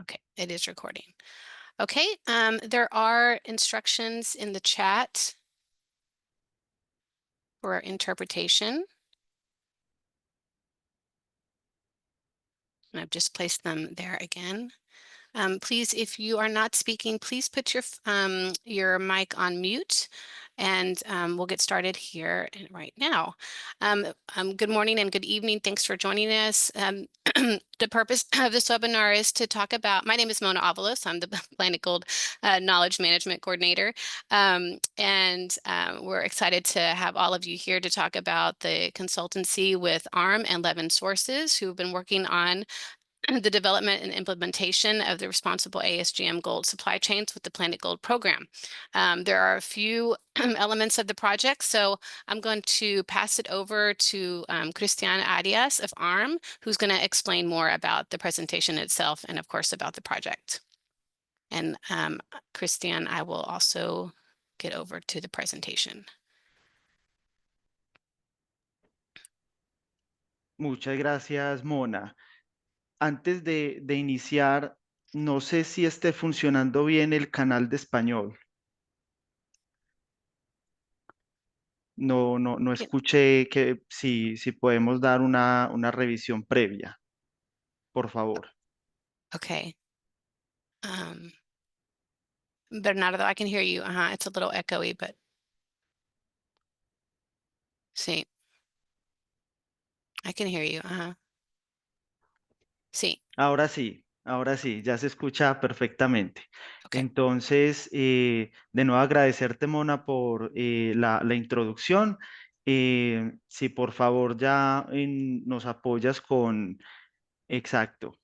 Okay, it is recording. Okay, there are instructions in the chat for interpretation. And I've just placed them there again. Please, if you are not speaking, please put your mic on mute, and we'll get started here right now. Good morning and good evening. Thanks for joining us. The purpose of this webinar is to talk about, my name is Mona Avalos. I'm the planetGOLD Knowledge Management Coordinator. We're excited to have all of you here to talk about the consultancy with ARM and Levin Sources, who've been working on the development and implementation of the responsible ASGM gold supply chains with the planetGOLD program. There are a few elements of the project, so I'm going to pass it over to Cristian Arias of ARM, who's going to explain more about the presentation itself and, of course, about the project. And Cristian, I will also get over to the presentation. Muchas gracias, Mona. Antes de iniciar, no sé si esté funcionando bien el canal de español. No escuché que si podemos dar una revisión previa, por favor. Okay. Bernardo, I can hear you. It's a little echoey, but sí. I can hear you. Sí. Ahora sí, ya se escucha perfectamente. Okay. Entonces, de nuevo agradecerte, Mona, por la introducción. Si por favor ya nos apoyas exacto,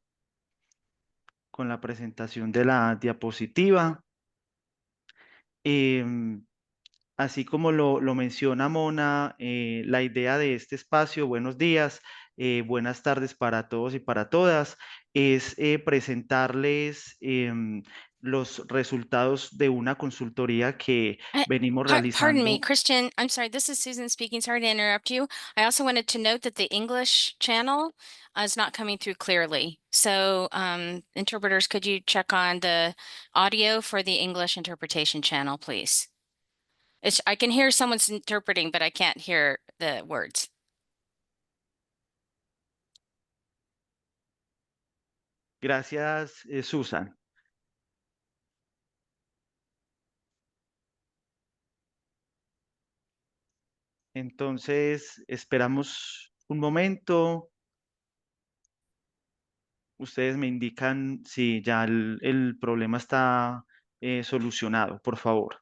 con la presentación de la diapositiva. Em, Así como lo menciona Mona, la idea de este espacio, buenos días, buenas tardes para todos y para todas, es presentarles los resultados de una consultoría que venimos Pardon me, realizando. Christian. I'm sorry. This is Susan speaking. Sorry to interrupt you. I also wanted to note that the English channel is not coming through clearly. So interpreters, could you check on the audio for the English interpretation channel, please? I can hear someone's interpreting, but I can't hear the words. Gracias, Susan. Entonces, esperamos un momento. Ustedes me indican si ya el problema está solucionado, por favor.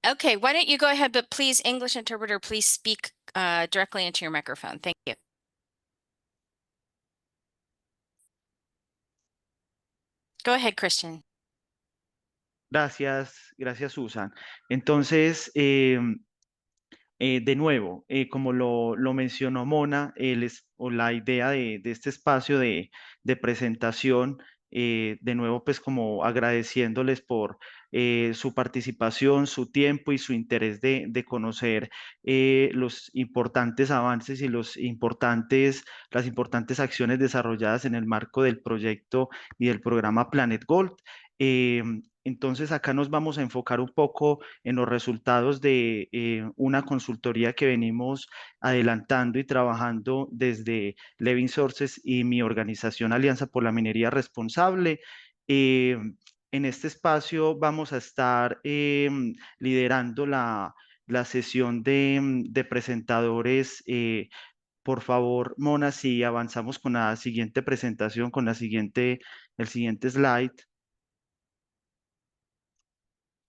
Okay, why don't you go ahead, but please, English interpreter, please speak directly into your microphone. Thank you. Go ahead, Christian. Gracias, Susan. Entonces, de nuevo, como lo mencionó Mona, o la idea de este espacio de presentación, de nuevo, pues como agradeciéndoles por su participación, su tiempo y su interés de conocer los importantes avances y las importantes acciones desarrolladas en el marco del proyecto y del programa planetGOLD. Entonces, acá nos vamos a enfocar un poco en los resultados de una consultoría que venimos adelantando y trabajando desde Levin Sources y mi organización Alianza por la Minería Responsable. En este espacio vamos a estar liderando la sesión de presentadores. Por favor, Mona, si avanzamos con la siguiente presentación, con el siguiente slide.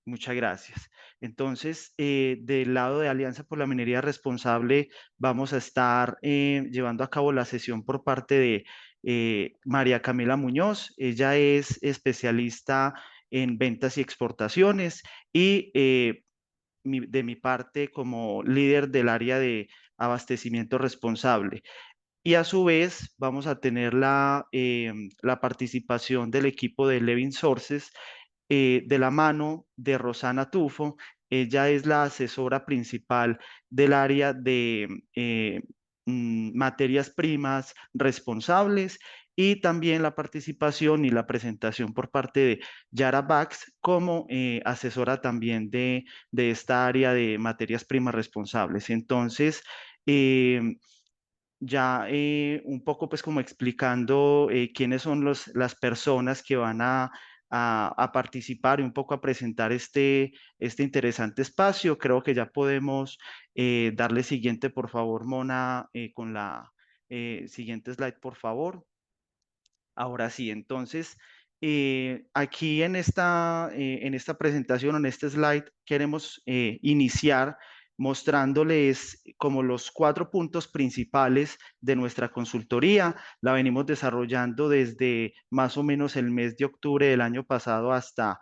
Muchas gracias. Entonces, del lado de Alianza por la Minería Responsable, vamos a estar llevando a cabo la sesión por parte de María Camila Muñoz. Ella es especialista en ventas y exportaciones y de mi parte como líder del área de abastecimiento responsable. Y a su vez vamos a tener la participación del equipo de Levin Sources de la mano de Rosana Tufo. Ella es la asesora principal del área de materias primas responsables y también la participación y la presentación por parte de Yara Bax como asesora también de esta área de materias primas responsables. Entonces, ya un poco pues como explicando quiénes son las personas que van a participar y un poco a presentar este interesante espacio. Creo que ya podemos darle siguiente, por favor, Mona, con la siguiente slide, por favor. Ahora sí, entonces, aquí en esta presentación, en este slide, queremos iniciar mostrándoles como los 4 puntos principales de nuestra consultoría. La venimos desarrollando desde más o menos el mes de octubre del año pasado hasta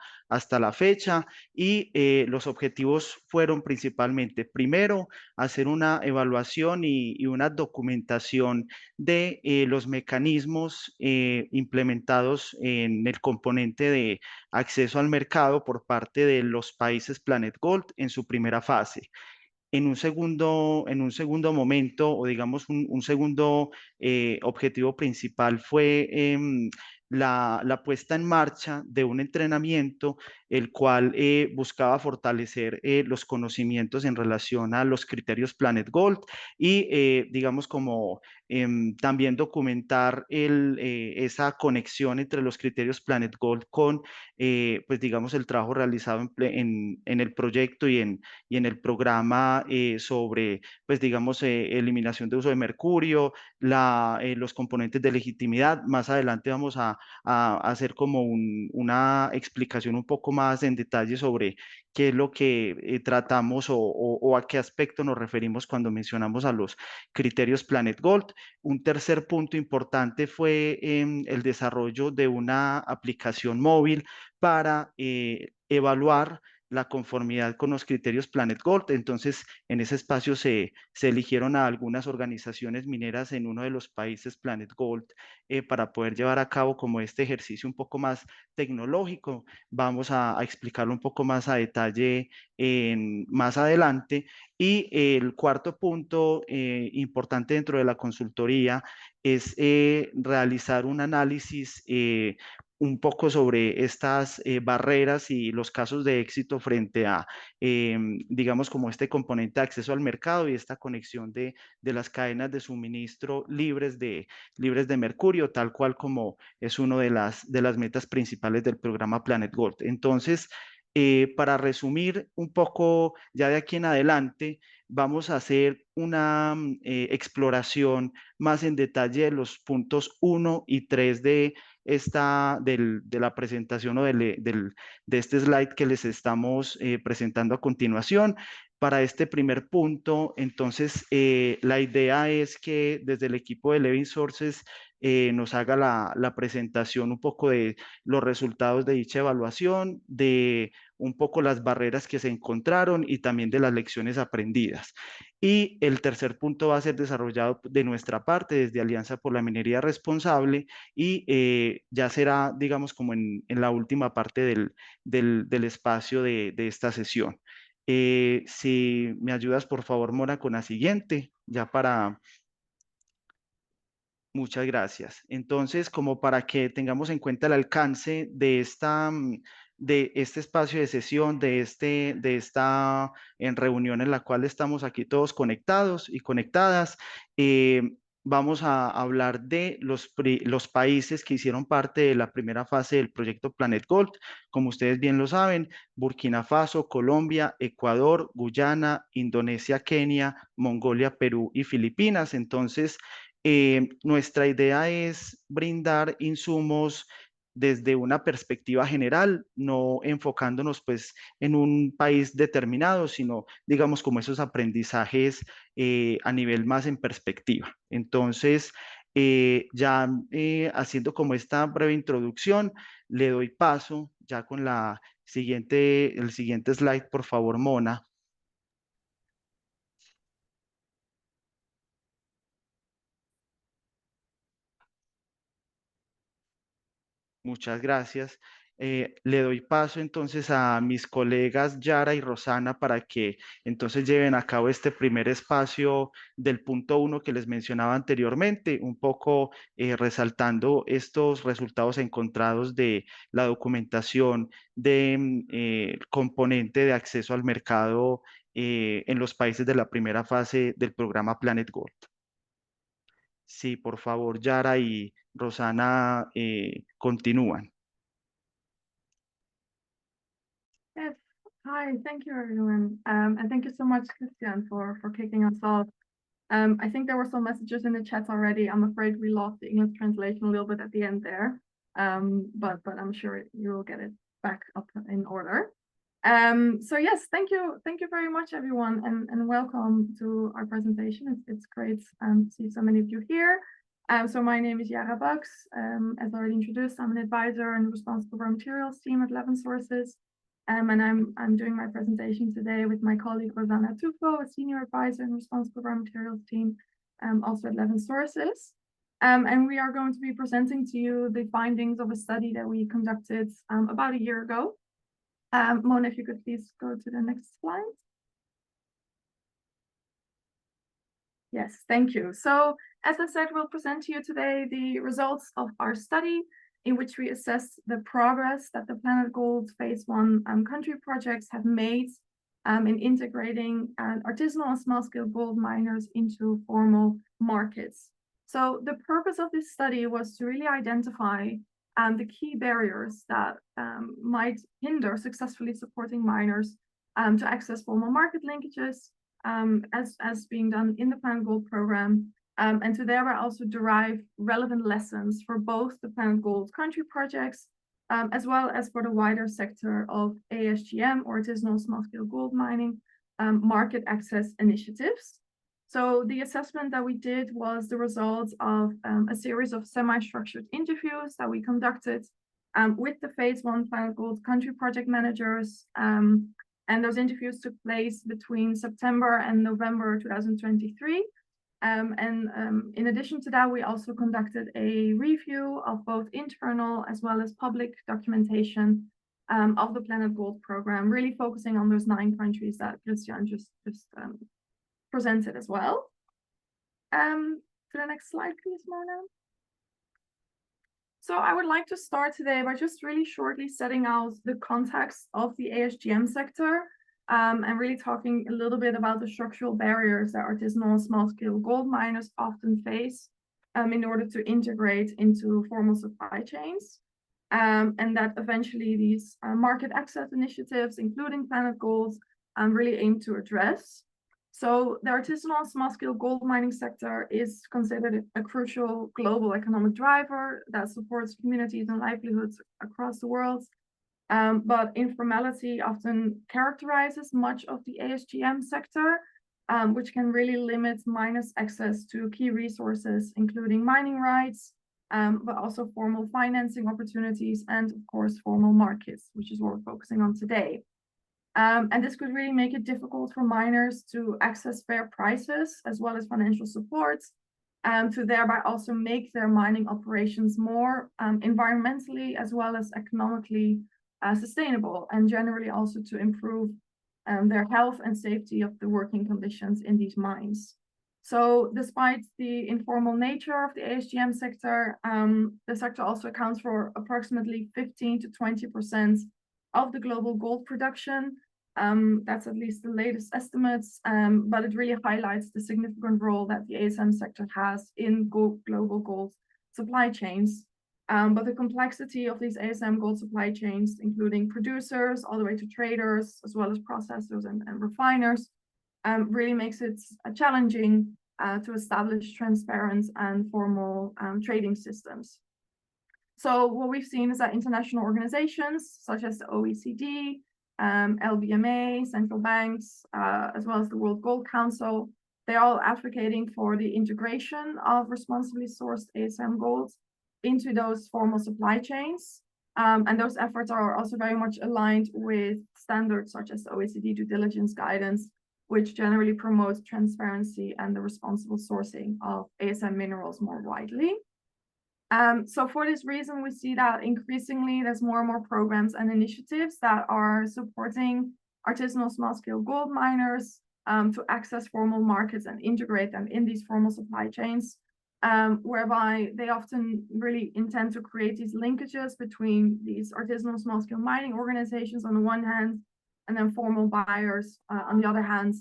la fecha y los objetivos fueron principalmente, primero, hacer una evaluación y una documentación de los mecanismos implementados en el componente de acceso al mercado por parte de los países planetGOLD en su primera fase. En un segundo momento, o digamos un segundo objetivo principal fue la puesta en marcha de un entrenamiento, el cual buscaba fortalecer los conocimientos en relación a los criterios Planet Gold y, digamos, como también documentar esa conexión entre los criterios Planet Gold con, pues, digamos, el trabajo realizado en el proyecto y en el programa sobre, pues digamos, eliminación de uso de mercurio, los componentes de legitimidad. Más adelante vamos a hacer como una explicación un poco más en detalle sobre qué es lo que tratamos o a qué aspecto nos referimos cuando mencionamos a los criterios Planet Gold. Un tercer punto importante fue el desarrollo de una aplicación móvil para evaluar la conformidad con los criterios Planet Gold. Entonces, en ese espacio se eligieron a algunas organizaciones mineras en uno de los países Planet Gold para poder llevar a cabo como este ejercicio un poco más tecnológico. Vamos a explicarlo un poco más a detalle más adelante. Y el cuarto punto importante dentro de la consultoría es realizar un análisis un poco sobre estas barreras y los casos de éxito frente a, digamos, como este componente de acceso al mercado y esta conexión de las cadenas de suministro libres de mercurio, tal cual como es una de las metas principales del programa Planet Gold. Entonces, para resumir un poco, ya de aquí en adelante, vamos a hacer una exploración más en detalle de los puntos 1 y 3 de la presentación o de este slide que les estamos presentando a continuación. Para este primer punto, entonces, la idea es que desde el equipo de Levin Sources nos haga la presentación un poco de los resultados de dicha evaluación, de un poco las barreras que se encontraron y también de las lecciones aprendidas. Y el tercer punto va a ser desarrollado de nuestra parte desde Alianza por la Minería Responsable y ya será, digamos, como en la última parte del espacio de esta sesión. Si me ayudas, por favor, Mora, con la siguiente, ya para... Muchas gracias. Entonces, como para que tengamos en cuenta el alcance de este espacio de sesión, de esta en reunión en la cual estamos aquí todos conectados y conectadas, vamos a hablar de los países que hicieron parte de la primera fase del proyecto Planet Gold. Como ustedes bien lo saben, Burkina Faso, Colombia, Ecuador, Guyana, Indonesia, Kenia, Mongolia, Perú y Filipinas. Entonces, nuestra idea es brindar insumos desde una perspectiva general, no enfocándonos pues en un país determinado, sino digamos como esos aprendizajes a nivel más en perspectiva. Entonces, ya haciendo como esta breve introducción, le doy paso ya con el siguiente slide, por favor, Mona. Muchas gracias. Le doy paso entonces a mis colegas Yara y Rosana para que entonces lleven a cabo este primer espacio del punto 1 que les mencionaba anteriormente, un poco resaltando estos resultados encontrados de la documentación de componente de acceso al mercado en los países de la primera fase del programa planetGOLD. Sí, por favor, Yara y Rosana continúan. Yes. Hi, thank you everyone. And thank you so much, Christian, for kicking us off. I think there were some messages in the chat already. I'm afraid we lost the English translation a little bit at the end there. But I'm sure you will get it back up in order. So yes, thank you very much, everyone, and welcome to our presentation. It's great to see so many of you here. So my name is Yara Bucks. As already introduced, I'm an advisor and responsible for materials team at Levin Sources. And I'm doing my presentation today with my colleague Rosanna Tufo, a senior advisor and responsible for our materials team, also at Levin Sources. And we are going to be presenting to you the findings of a study that we conducted about a year ago. Mona, if you could please go to the next slide. Yes, thank you. So as I said, we'll present to you today the results of our study in which we assess the progress that the planetGOLD Phase 1 country projects have made in integrating artisanal and small-scale gold miners into formal markets. So the purpose of this study was to really identify the key barriers that might hinder successfully supporting miners to access formal market linkages as being done in the planetGOLD program, and to thereby also derive relevant lessons for both the planetGOLD country projects as well as for the wider sector of ASGM, or artisanal small-scale gold mining, market access initiatives. So the assessment that we did was the result of a series of semi-structured interviews that we conducted with the Phase 1 planetGOLD country project managers. And those interviews took place between September and November 2023. In addition to that, we also conducted a review of both internal as well as public documentation of the planetGOLD program, really focusing on those 9 countries that Christian just presented as well. To the next slide, please, Mona. So I would like to start today by just really shortly setting out the context of the ASGM sector and really talking a little bit about the structural barriers that artisanal and small-scale gold miners often face in order to integrate into formal supply chains. And that eventually these market access initiatives, including planetGOLD, really aim to address. So the artisanal and small-scale gold mining sector is considered a crucial global economic driver that supports communities and livelihoods across the world. But informality often characterizes much of the ASGM sector, which can really limit miners' access to key resources, including mining rights, but also formal financing opportunities and, of course, formal markets, which is what we're focusing on today. And this could really make it difficult for miners to access fair prices as well as financial support, to thereby also make their mining operations more environmentally as well as economically sustainable, and generally also to improve their health and safety of the working conditions in these mines. So despite the informal nature of the ASGM sector, the sector also accounts for approximately 15 to 20% of the global gold production. That's at least the latest estimates, but it really highlights the significant role that the ASM sector has in global gold supply chains. But the complexity of these ASM gold supply chains, including producers all the way to traders, as well as processors and refiners, really makes it challenging to establish transparent and formal trading systems. So what we've seen is that international organizations such as the OECD, LBMA, central banks, as well as the World Gold Council, they're all advocating for the integration of responsibly sourced ASM gold into those formal supply chains. And those efforts are also very much aligned with standards such as the OECD due diligence guidance, which generally promotes transparency and the responsible sourcing of ASM minerals more widely. So for this reason, we see that increasingly there's more and more programs and initiatives that are supporting artisanal small-scale gold miners to access formal markets and integrate them in these formal supply chains, whereby they often really intend to create these linkages between these artisanal small-scale mining organizations on the one hand, and then formal buyers on the other hand,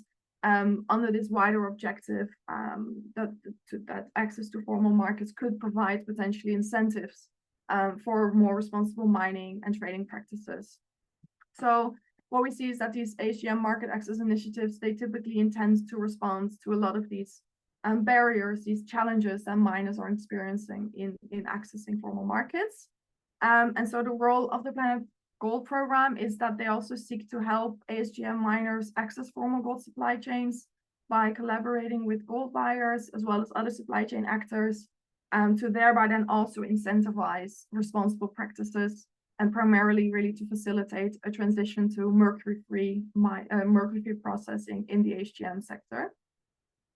under this wider objective that access to formal markets could provide potentially incentives for more responsible mining and trading practices. So what we see is that these ASGM market access initiatives, they typically intend to respond to a lot of these barriers, these challenges that miners are experiencing in accessing formal markets. And so the role of the planetGOLD program is that they also seek to help ASGM miners access formal gold supply chains by collaborating with gold buyers as well as other supply chain actors, to thereby then also incentivize responsible practices and primarily really to facilitate a transition to mercury-free processing in the ASGM sector.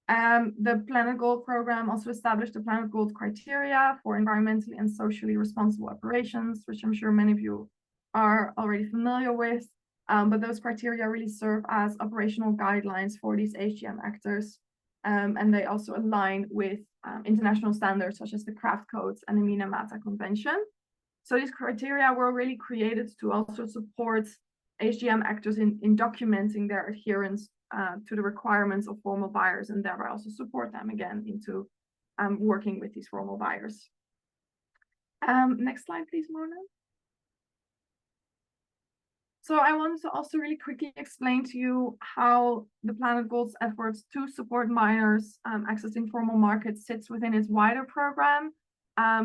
The planetGOLD program also established the planetGOLD criteria for environmentally and socially responsible operations, which I'm sure many of you are already familiar with. But those criteria really serve as operational guidelines for these ASGM actors. And they also align with international standards such as the Craft Codes and the Minamata Convention. So these criteria were really created to also support ASGM actors in documenting their adherence to the requirements of formal buyers, and thereby also support them again into working with these formal buyers. Next slide, please, Mona. So I wanted to also really quickly explain to you how the planetGOLD's efforts to support miners accessing formal markets sits within its wider program.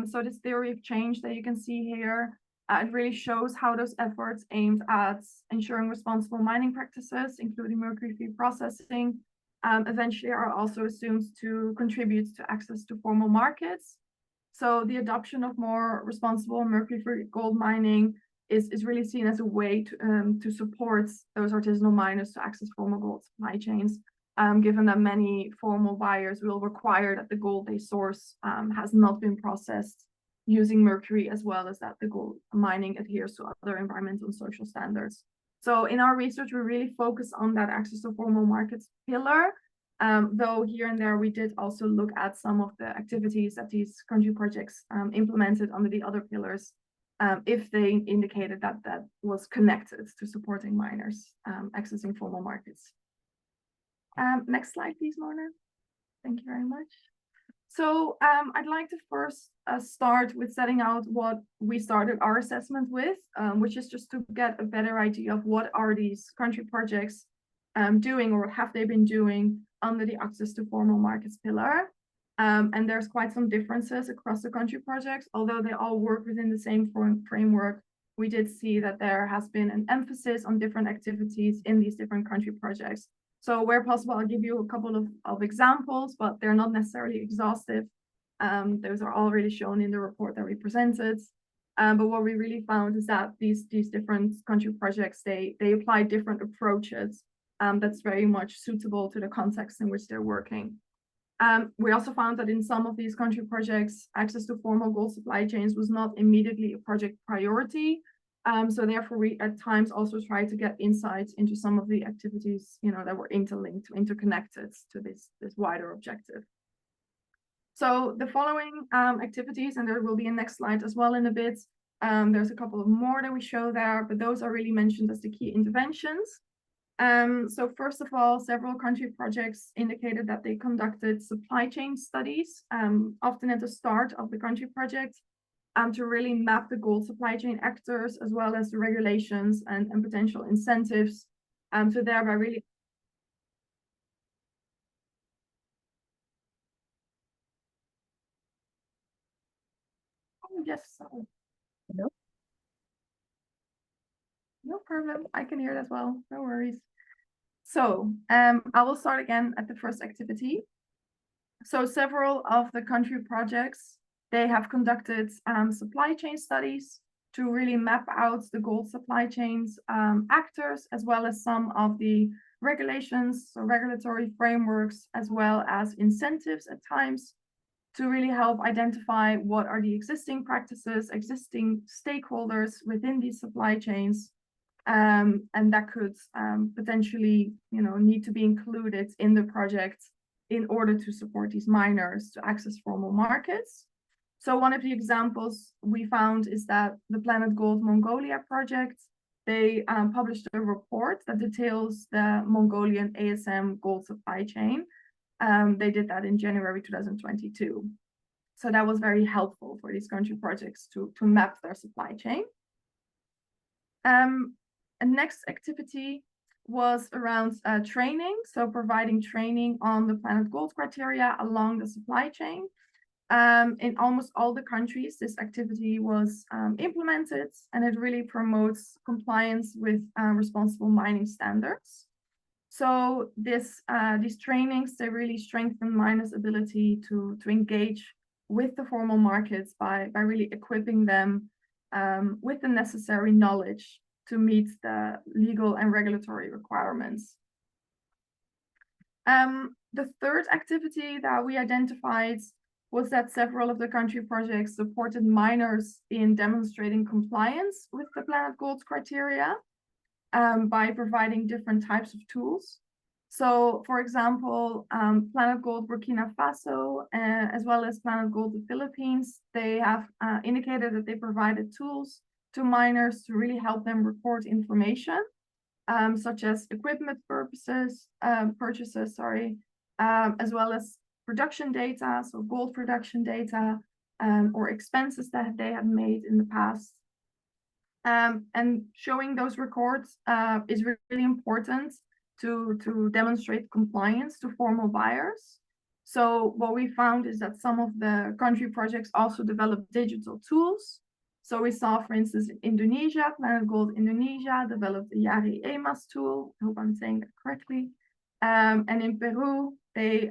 So this theory of change that you can see here, it really shows how those efforts aimed at ensuring responsible mining practices, including mercury-free processing, eventually are also assumed to contribute to access to formal markets. So the adoption of more responsible mercury-free gold mining is really seen as a way to support those artisanal miners to access formal gold supply chains, given that many formal buyers will require that the gold they source has not been processed using mercury, as well as that the gold mining adheres to other environmental and social standards. So in our research, we really focus on that access to formal markets pillar, though here and there we did also look at some of the activities that these country projects implemented under the other pillars, if they indicated that that was connected to supporting miners accessing formal markets. Next slide, please, Mona. Thank you very much. So I'd like to first start with setting out what we started our assessment with, which is just to get a better idea of what are these country projects doing, or have they been doing under the access to formal markets pillar. And there's quite some differences across the country projects, although they all work within the same framework. We did see that there has been an emphasis on different activities in these different country projects. So where possible, I'll give you a couple of examples, but they're not necessarily exhaustive. Those are already shown in the report that we presented. But what we really found is that these different country projects, they apply different approaches that's very much suitable to the context in which they're working. We also found that in some of these country projects, access to formal gold supply chains was not immediately a project priority. So therefore, we at times also try to get insights into some of the activities, that were interlinked, interconnected to this wider objective. So the following activities, and there will be a next slide as well in a bit. There's a couple of more that we show there, but those are really mentioned as the key interventions. So first of all, several country projects indicated that they conducted supply chain studies, often at the start of the country project, to really map the gold supply chain actors, as well as the regulations and potential incentives, to thereby really Hello? No problem, I can hear it as well, no worries. So I will start again at the first activity. So several of the country projects, they have conducted supply chain studies to really map out the gold supply chains actors, as well as some of the regulations, so regulatory frameworks, as well as incentives at times. to really help identify what are the existing practices, existing stakeholders within these supply chains, and that could potentially, need to be included in the project in order to support these miners to access formal markets. So one of the examples we found is that the planetGOLD Mongolia project, they published a report that details the Mongolian ASM gold supply chain. They did that in January 2022. So that was very helpful for these country projects to map their supply chain. A next activity was around training, so providing training on the planetGOLD criteria along the supply chain. In almost all the countries, this activity was implemented, and it really promotes compliance with responsible mining standards. So these trainings, they really strengthen miners' ability to engage with the formal markets by really equipping them with the necessary knowledge to meet the legal and regulatory requirements. The third activity that we identified was that several of the country projects supported miners in demonstrating compliance with the planetGOLD criteria by providing different types of tools. So, for example, planetGOLD Burkina Faso, as well as planetGOLD the Philippines, they have indicated that they provided tools to miners to really help them report information, such as equipment purchases, as well as production data, so gold production data, or expenses that they have made in the past. And showing those records is really important to demonstrate compliance to formal buyers. So what we found is that some of the country projects also developed digital tools. So we saw, for instance, in Indonesia, planetGOLD Indonesia developed the Yari EMAS tool. I hope I'm saying that correctly. And in Peru, they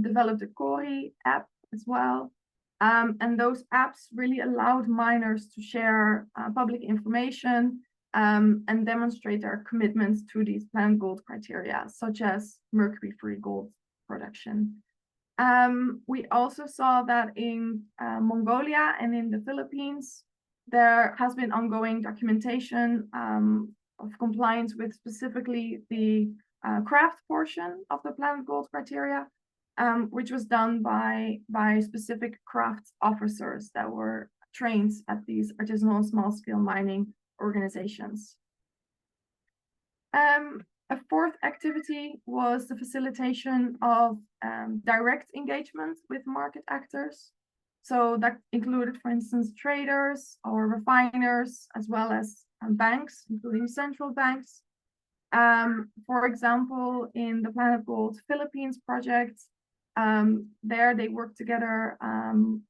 developed the Cori app as well. And those apps really allowed miners to share public information and demonstrate their commitments to these planetGOLD criteria, such as mercury-free gold production. We also saw that in Mongolia and in the Philippines, there has been ongoing documentation of compliance with specifically the craft portion of the planetGOLD criteria, which was done by specific craft officers that were trained at these artisanal small-scale mining organizations. A fourth activity was the facilitation of direct engagement with market actors. So that included, for instance, traders or refiners, as well as banks, including central banks. For example, in the planetGOLD Philippines project, there they work together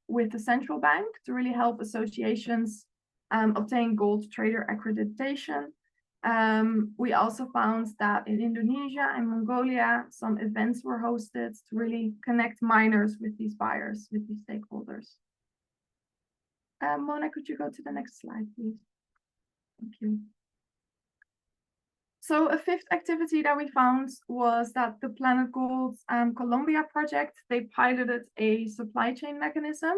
with the central bank to really help associations obtain gold trader accreditation. We also found that in Indonesia and Mongolia, some events were hosted to really connect miners with these buyers, with these stakeholders. Mona, could you go to the next slide, please? Thank you. So a fifth activity that we found was that the planetGOLD Colombia project, they piloted a supply chain mechanism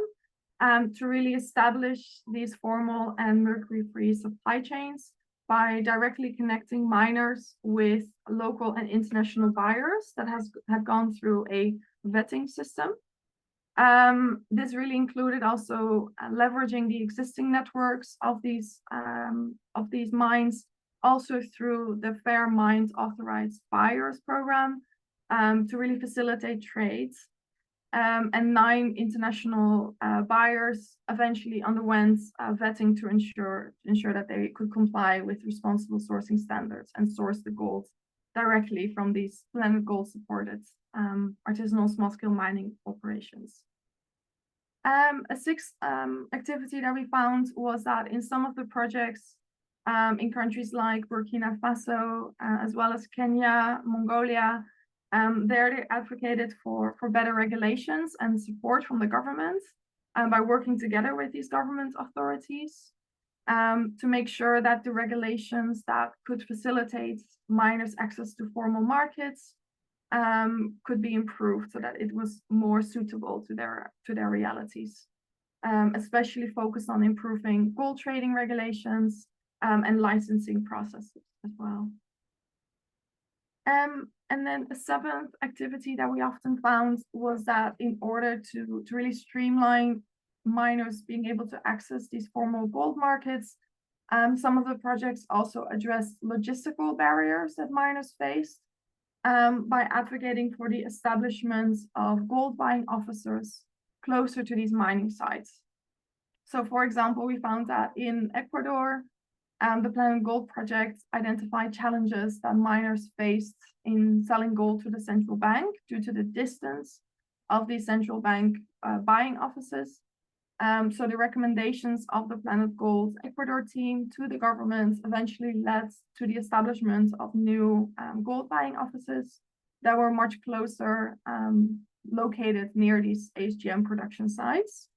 to really establish these formal and mercury-free supply chains by directly connecting miners with local and international buyers that had gone through a vetting system. This really included also leveraging the existing networks of these mines, also through the Fair Mines Authorized Buyers program, to really facilitate trades. And 9 international buyers eventually underwent vetting to ensure that they could comply with responsible sourcing standards and source the gold directly from these planetGOLD supported artisanal small-scale mining operations. A sixth activity that we found was that in some of the projects in countries like Burkina Faso, as well as Kenya, Mongolia, there they advocated for better regulations and support from the government by working together with these government authorities to make sure that the regulations that could facilitate miners' access to formal markets could be improved so that it was more suitable to their realities, especially focused on improving gold trading regulations and licensing processes as well. And then a seventh activity that we often found was that in order to really streamline miners being able to access these formal gold markets, some of the projects also address logistical barriers that miners face by advocating for the establishment of gold buying officers closer to these mining sites. So, for example, we found that in Ecuador, the planetGOLD project identified challenges that miners faced in selling gold to the central bank due to the distance of the central bank buying offices. So the recommendations of the planetGOLD Ecuador team to the government eventually led to the establishment of new gold buying offices that were much closer located near these ASGM production sites,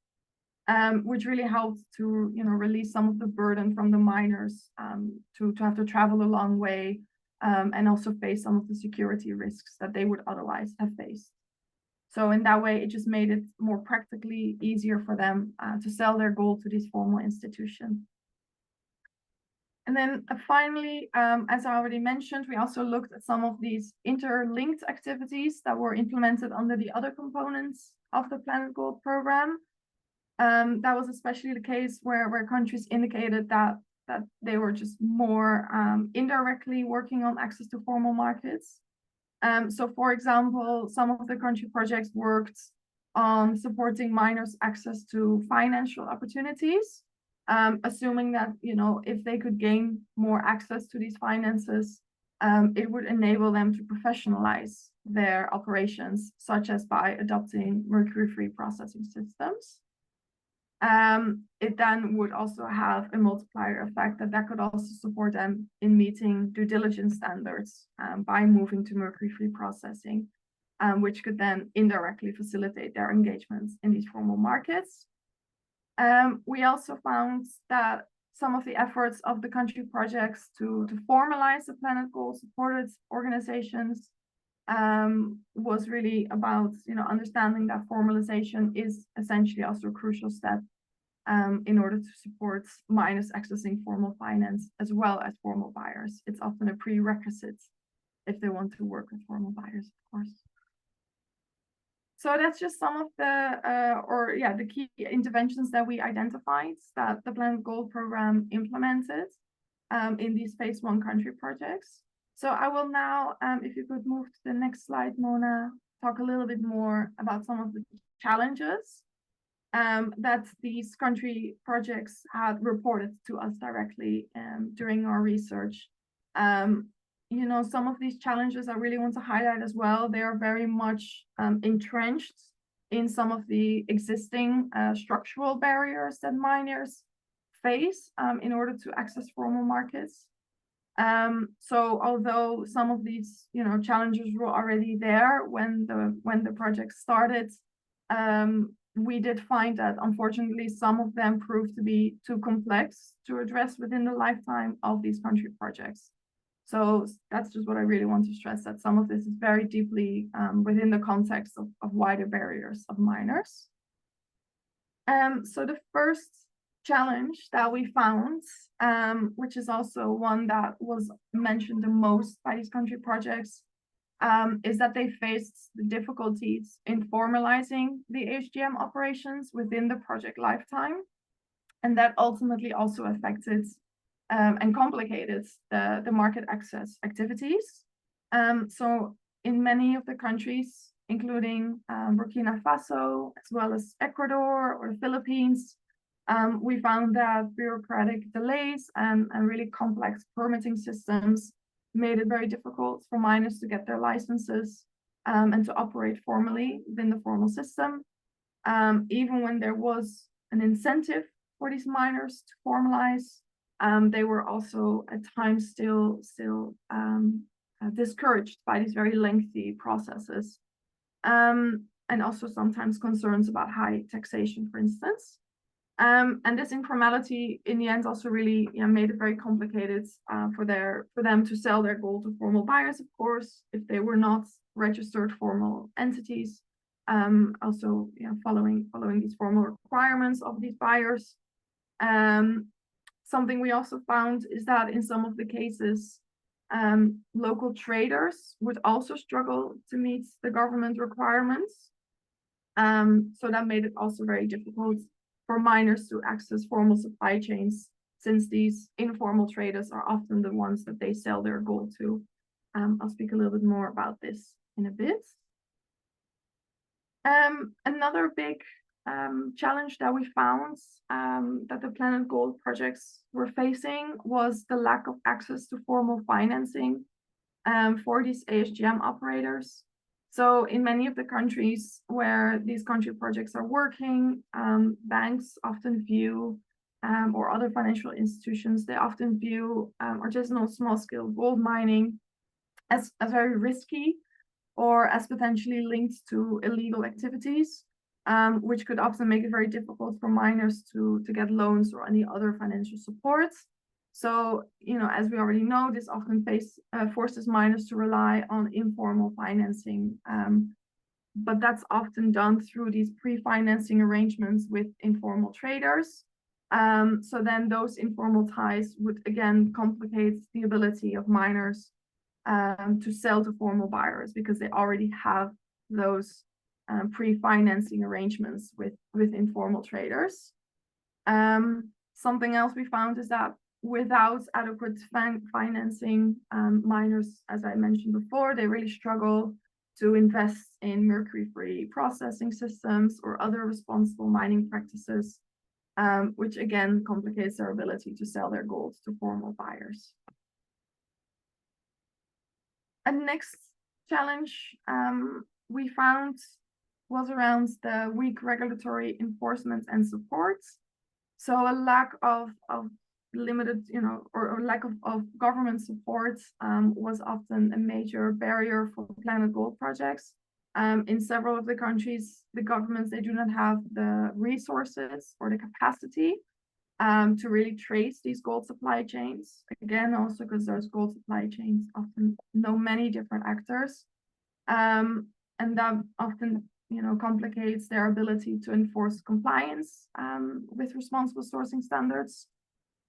which really helped to release some of the burden from the miners to have to travel a long way and also face some of the security risks that they would otherwise have faced. So in that way, it just made it more practically easier for them to sell their gold to these formal institutions. And then finally, as I already mentioned, we also looked at some of these interlinked activities that were implemented under the other components of the planetGOLD program. That was especially the case where countries indicated that they were just more indirectly working on access to formal markets. So, for example, some of the country projects worked on supporting miners' access to financial opportunities, assuming that, if they could gain more access to these finances, it would enable them to professionalize their operations, such as by adopting mercury-free processing systems. It then would also have a multiplier effect that could also support them in meeting due diligence standards by moving to mercury-free processing, which could then indirectly facilitate their engagements in these formal markets. We also found that some of the efforts of the country projects to formalize the planetGOLD supported organizations was really about understanding that formalization is essentially also a crucial step in order to support miners accessing formal finance as well as formal buyers. It's often a prerequisite if they want to work with formal buyers, of course. So that's just some of the key interventions that we identified that the planetGOLD program implemented in these phase 1 country projects. So I will now, if you could move to the next slide, Mona, talk a little bit more about some of the challenges that these country projects had reported to us directly during our research. Some of these challenges I really want to highlight as well. They are very much entrenched in some of the existing structural barriers that miners face in order to access formal markets. So although some of these challenges were already there when the project started, we did find that unfortunately some of them proved to be too complex to address within the lifetime of these country projects. So that's just what I really want to stress, that some of this is very deeply within the context of wider barriers of miners. So the first challenge that we found, which is also one that was mentioned the most by these country projects, is that they faced the difficulties in formalizing the ASGM operations within the project lifetime. And that ultimately also affected and complicated the market access activities. So in many of the countries, including Burkina Faso, as well as Ecuador or the Philippines, we found that bureaucratic delays and really complex permitting systems made it very difficult for miners to get their licenses and to operate formally within the formal system. Even when there was an incentive for these miners to formalize, they were also at times still discouraged by these very lengthy processes. And also sometimes concerns about high taxation, for instance. And this informality in the end also really made it very complicated for them to sell their gold to formal buyers, of course, if they were not registered formal entities. Also following these formal requirements of these buyers. Something we also found is that in some of the cases, local traders would also struggle to meet the government requirements. So that made it also very difficult for miners to access formal supply chains, since these informal traders are often the ones that they sell their gold to. I'll speak a little bit more about this in a bit. Another big challenge that we found that the planetGOLD projects were facing was the lack of access to formal financing for these ASGM operators. So in many of the countries where these country projects are working, banks often view, or other financial institutions, they often view artisanal small-scale gold mining as very risky, or as potentially linked to illegal activities, which could often make it very difficult for miners to get loans or any other financial support. So, as we already know, this often forces miners to rely on informal financing, but that's often done through these pre-financing arrangements with informal traders. So then those informal ties would again complicate the ability of miners to sell to formal buyers, because they already have those pre-financing arrangements with informal traders. Something else we found is that without adequate financing, miners, as I mentioned before, they really struggle to invest in mercury-free processing systems or other responsible mining practices, which again complicates their ability to sell their gold to formal buyers. And next challenge we found was around the weak regulatory enforcement and support. So a lack of limited, or lack of government support was often a major barrier for planetGOLD projects. In several of the countries, the governments, they do not have the resources or the capacity to really trace these gold supply chains. Again, also because those gold supply chains often know many different actors. And that often, complicates their ability to enforce compliance with responsible sourcing standards.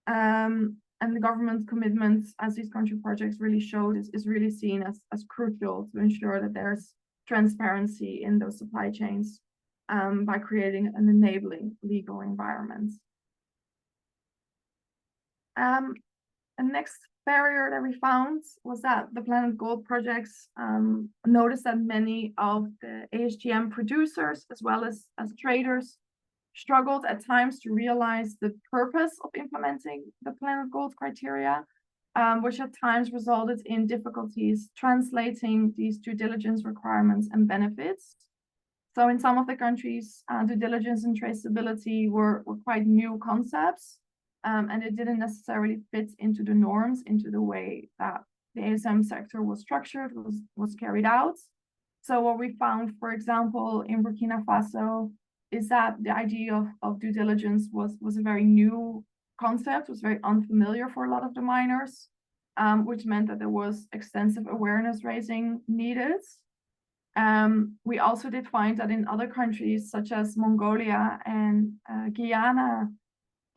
And the government commitment, as these country projects really showed, is really seen as crucial to ensure that there's transparency in those supply chains by creating an enabling legal environment. The next barrier that we found was that the planetGOLD projects noticed that many of the ASGM producers, as well as traders, struggled at times to realize the purpose of implementing the planetGOLD criteria, which at times resulted in difficulties translating these due diligence requirements and benefits. So in some of the countries, due diligence and traceability were quite new concepts, and it didn't necessarily fit into the norms, into the way that the ASM sector was structured, was carried out. So what we found, for example, in Burkina Faso, is that the idea of due diligence was a very new concept, was very unfamiliar for a lot of the miners, which meant that there was extensive awareness raising needed. We also did find that in other countries, such as Mongolia and Guyana,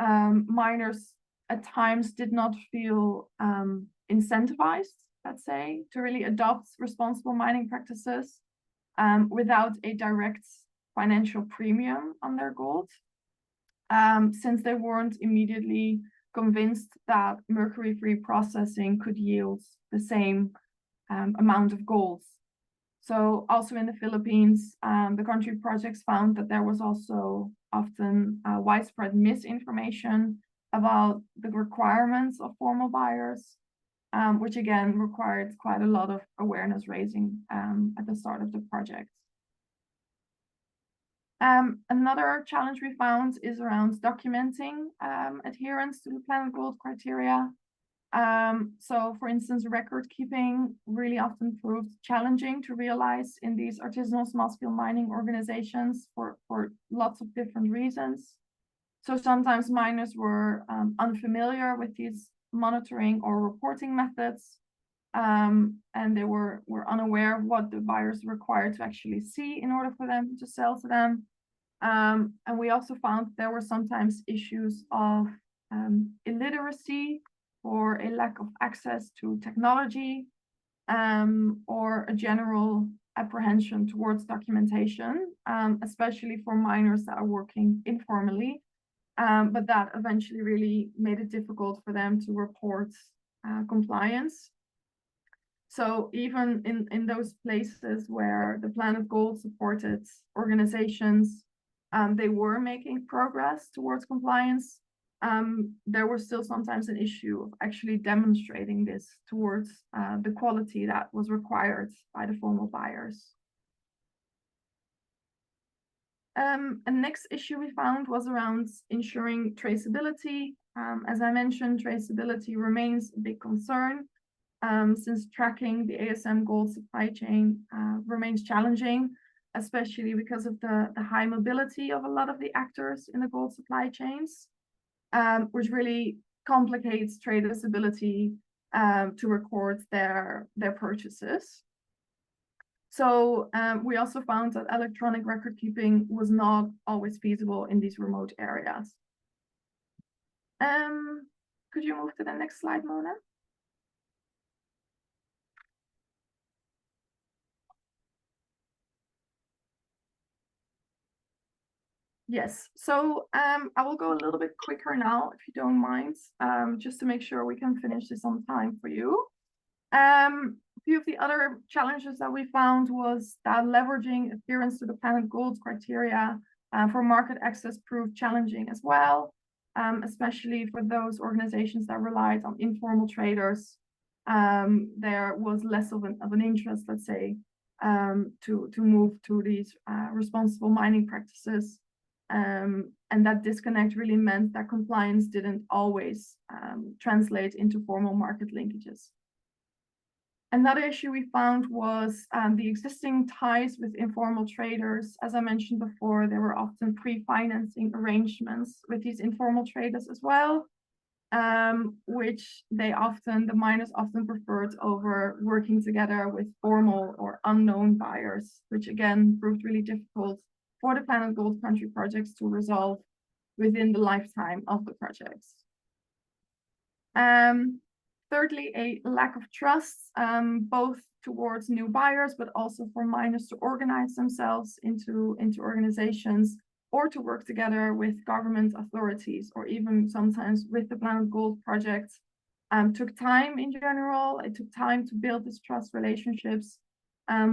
miners at times did not feel incentivized, let's say, to really adopt responsible mining practices without a direct financial premium on their gold, since they weren't immediately convinced that mercury-free processing could yield the same amount of gold. So also in the Philippines, the country projects found that there was also often widespread misinformation about the requirements of formal buyers, which again required quite a lot of awareness raising at the start of the project. Another challenge we found is around documenting adherence to the planetGOLD criteria. So for instance, record keeping really often proved challenging to realize in these artisanal small-scale mining organizations for lots of different reasons. So sometimes miners were unfamiliar with these monitoring or reporting methods, and they were unaware of what the buyers required to actually see in order for them to sell to them. And we also found there were sometimes issues of illiteracy or a lack of access to technology, or a general apprehension towards documentation, especially for miners that are working informally. But that eventually really made it difficult for them to report compliance. So even in those places where the planetGOLD supported organizations, they were making progress towards compliance, there was still sometimes an issue of actually demonstrating this towards the quality that was required by the formal buyers. A next issue we found was around ensuring traceability. As I mentioned, traceability remains a big concern, since tracking the ASM gold supply chain remains challenging, especially because of the high mobility of a lot of the actors in the gold supply chains, which really complicates traders' ability to record their purchases. So we also found that electronic record keeping was not always feasible in these remote areas. Could you move to the next slide, Mona? Yes, so I will go a little bit quicker now, if you don't mind, just to make sure we can finish this on time for you. A few of the other challenges that we found was that leveraging adherence to the planetGOLD criteria for market access proved challenging as well, especially for those organizations that relied on informal traders. There was less of an interest, let's say, to move to these responsible mining practices. And that disconnect really meant that compliance didn't always translate into formal market linkages. Another issue we found was the existing ties with informal traders. As I mentioned before, there were often pre-financing arrangements with these informal traders as well, which the miners often preferred over working together with formal or unknown buyers, which again proved really difficult for the planetGOLD country projects to resolve within the lifetime of the projects. Thirdly, a lack of trust, both towards new buyers, but also for miners to organize themselves into organizations or to work together with government authorities, or even sometimes with the planetGOLD project. Took time in general. It took time to build these trust relationships,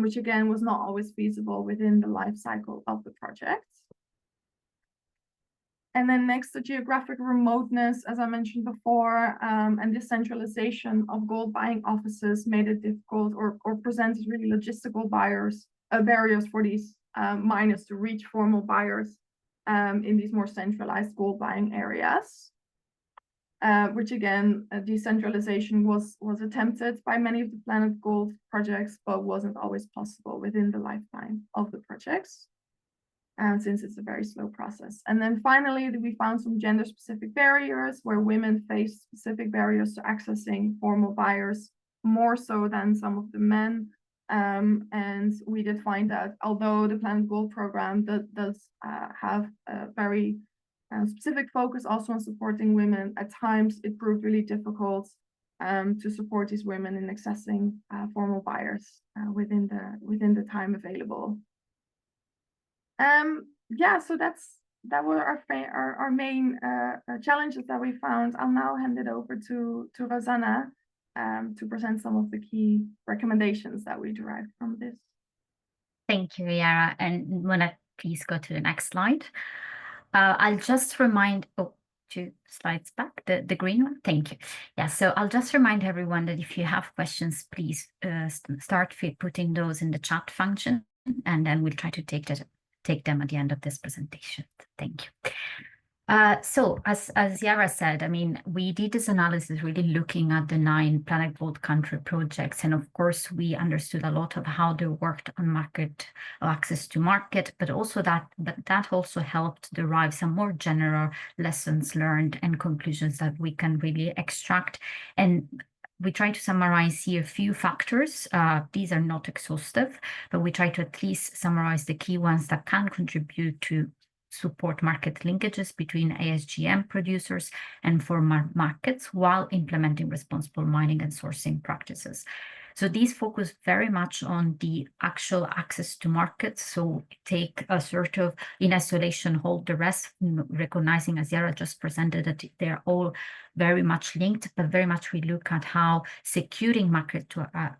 which again was not always feasible within the life cycle of the project. And then next, the geographic remoteness, as I mentioned before, and decentralization of gold buying offices made it difficult or presented really logistical barriers for these miners to reach formal buyers in these more centralized gold buying areas. Which again, decentralization was attempted by many of the planetGOLD projects, but wasn't always possible within the lifetime of the projects, since it's a very slow process. And then finally, we found some gender-specific barriers where women face specific barriers to accessing formal buyers, more so than some of the men. And we did find that although the planetGOLD program does have a very specific focus also on supporting women, at times it proved really difficult to support these women in accessing formal buyers within the time available. Yeah, so that were our main challenges that we found. I'll now hand it over to Rosanna to present some of the key recommendations that we derived from this. Thank you, Yara. And Mona, please go to the next slide. I'll just remind, 2 slides back, the green one. Thank you. Yeah, so I'll just remind everyone that if you have questions, please start putting those in the chat function, and then we'll try to take them at the end of this presentation. Thank you. So as Yara said, I mean, we did this analysis really looking at the 9 planetGOLD country projects. And of course, we understood a lot of how they worked on market access to market, but also that also helped derive some more general lessons learned and conclusions that we can really extract. And we try to summarize here a few factors. These are not exhaustive, but we try to at least summarize the key ones that can contribute to support market linkages between ASGM producers and formal markets while implementing responsible mining and sourcing practices. So these focus very much on the actual access to markets. So take a sort of in isolation, hold the rest, recognizing, as Yara just presented, that they're all very much linked, but very much we look at how securing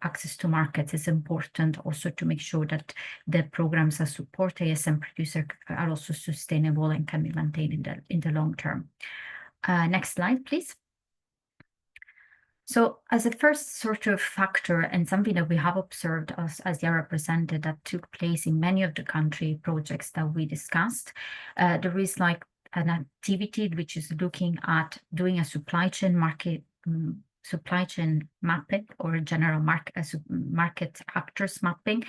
access to markets is important also to make sure that the programs that support ASM producers are also sustainable and can be maintained in the long term. Next slide, please. So as a first sort of factor and something that we have observed as Yara presented that took place in many of the country projects that we discussed, there is like an activity which is looking at doing a supply chain mapping or a general market actors mapping.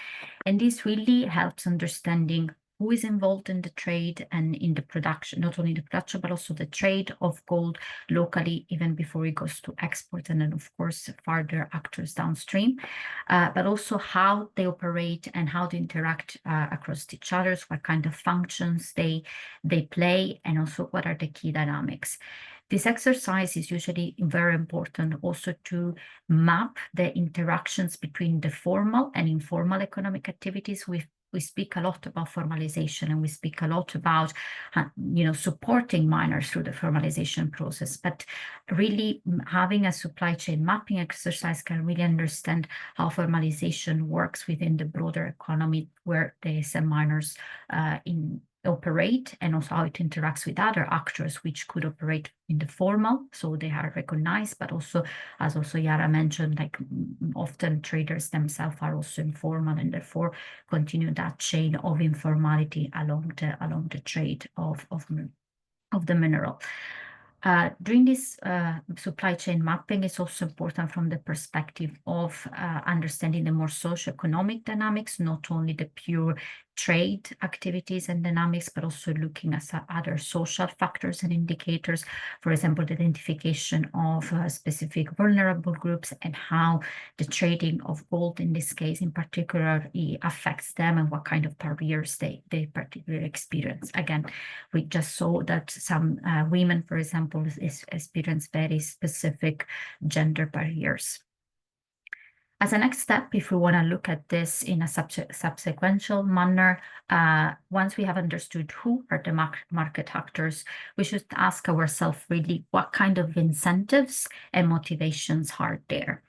And this really helps understanding who is involved in the trade and in the production, not only the production, but also the trade of gold locally, even before it goes to export, and then of course, further actors downstream, but also how they operate and how they interact across each other, what kind of functions they play, and also what are the key dynamics. This exercise is usually very important also to map the interactions between the formal and informal economic activities. We speak a lot about formalization and we speak a lot about, supporting miners through the formalization process, but really having a supply chain mapping exercise can really understand how formalization works within the broader economy where the ASM miners operate, and also how it interacts with other actors which could operate in the formal, so they are recognized, but also, as also Yara mentioned, like often traders themselves are also informal and therefore continue that chain of informality along the trade of the mineral. During this supply chain mapping is also important from the perspective of understanding the more socioeconomic dynamics, not only the pure trade activities and dynamics, but also looking at other social factors and indicators, for example, the identification of specific vulnerable groups and how the trading of gold in this case in particular affects them and what kind of barriers they particularly experience. Again, we just saw that some women, for example, experience very specific gender barriers. As a next step, if we want to look at this in a subsequential manner, once we have understood who are the market actors, we should ask ourselves really what kind of incentives and motivations are there.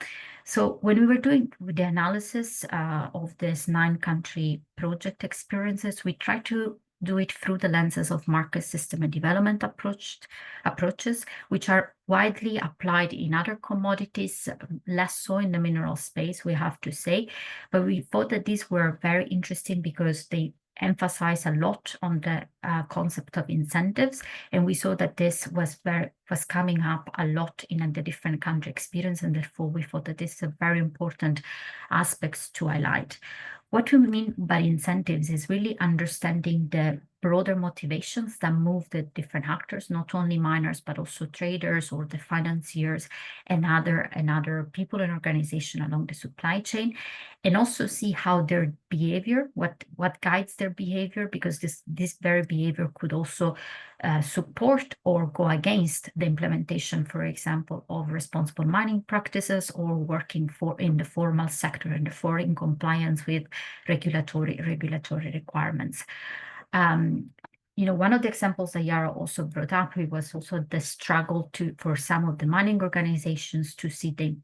So when we were doing the analysis of this 9-country project experiences, we tried to do it through the lenses of market system and development approaches, which are widely applied in other commodities, less so in the mineral space, we have to say. But we thought that these were very interesting because they emphasize a lot on the concept of incentives, and we saw that this was coming up a lot in the different country experience, and therefore we thought that this is a very important aspects to highlight. What we mean by incentives is really understanding the broader motivations that move the different actors, not only miners, but also traders or the financiers and other people and organizations along the supply chain, and also see how their behavior, what guides their behavior, because this very behavior could also support or go against the implementation, for example, of responsible mining practices or working in the formal sector and therefore in compliance with regulatory requirements. One of the examples that Yara also brought up was also the struggle for some of the mining organizations to see the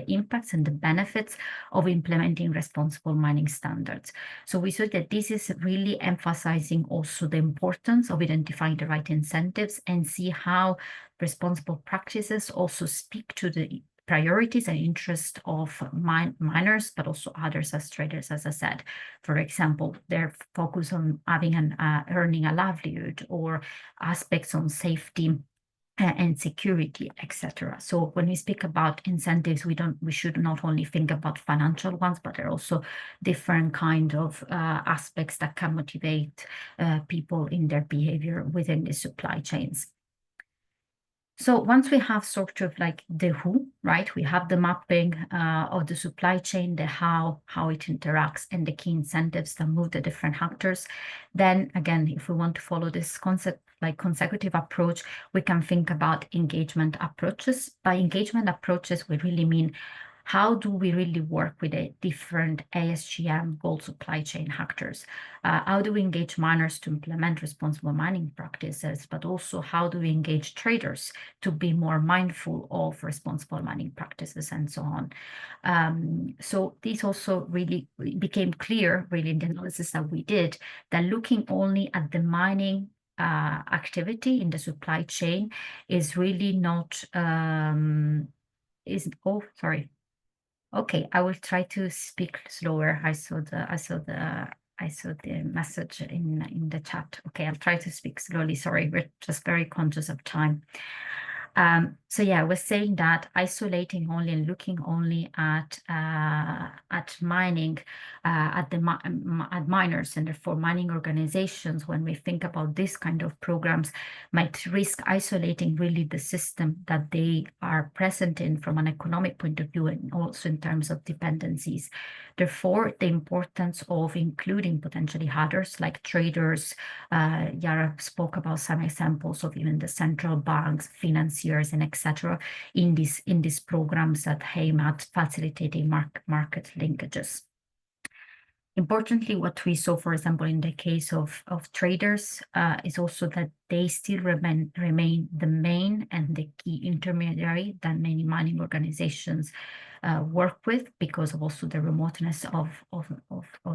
impacts and the benefits of implementing responsible mining standards. So we saw that this is really emphasizing also the importance of identifying the right incentives and see how responsible practices also speak to the priorities and interests of miners, but also others as traders, as I said. For example, their focus on having earning a livelihood, or aspects on safety and security, etc. So when we speak about incentives, we should not only think about financial ones, but there are also different kind of aspects that can motivate people in their behavior within the supply chains. So once we have sort of like the who, right, we have the mapping of the supply chain, the how it interacts, and the key incentives that move the different actors. Then again, if we want to follow this concept, like consecutive approach, we can think about engagement approaches. By engagement approaches, we really mean how do we really work with the different ASGM gold supply chain actors? How do we engage miners to implement responsible mining practices, but also how do we engage traders to be more mindful of responsible mining practices and so on? So this also really became clear, really, in the analysis that we did, that looking only at the mining activity in the supply chain is really not, Okay, I will try to speak slower. I saw the message in the chat. Okay, I'll try to speak slowly. Sorry, we're just very conscious of time. So yeah, I was saying that isolating only and looking only at mining, at miners, and therefore mining organizations, when we think about this kind of programs, might risk isolating really the system that they are present in from an economic point of view, and also in terms of dependencies. Therefore, the importance of including potentially others like traders. Yara spoke about some examples of even the central banks, financiers, and etc. in these programs that aim at facilitating market linkages. Importantly, what we saw, for example, in the case of traders, is also that they still remain the main and the key intermediary that many mining organizations work with, because of also the remoteness of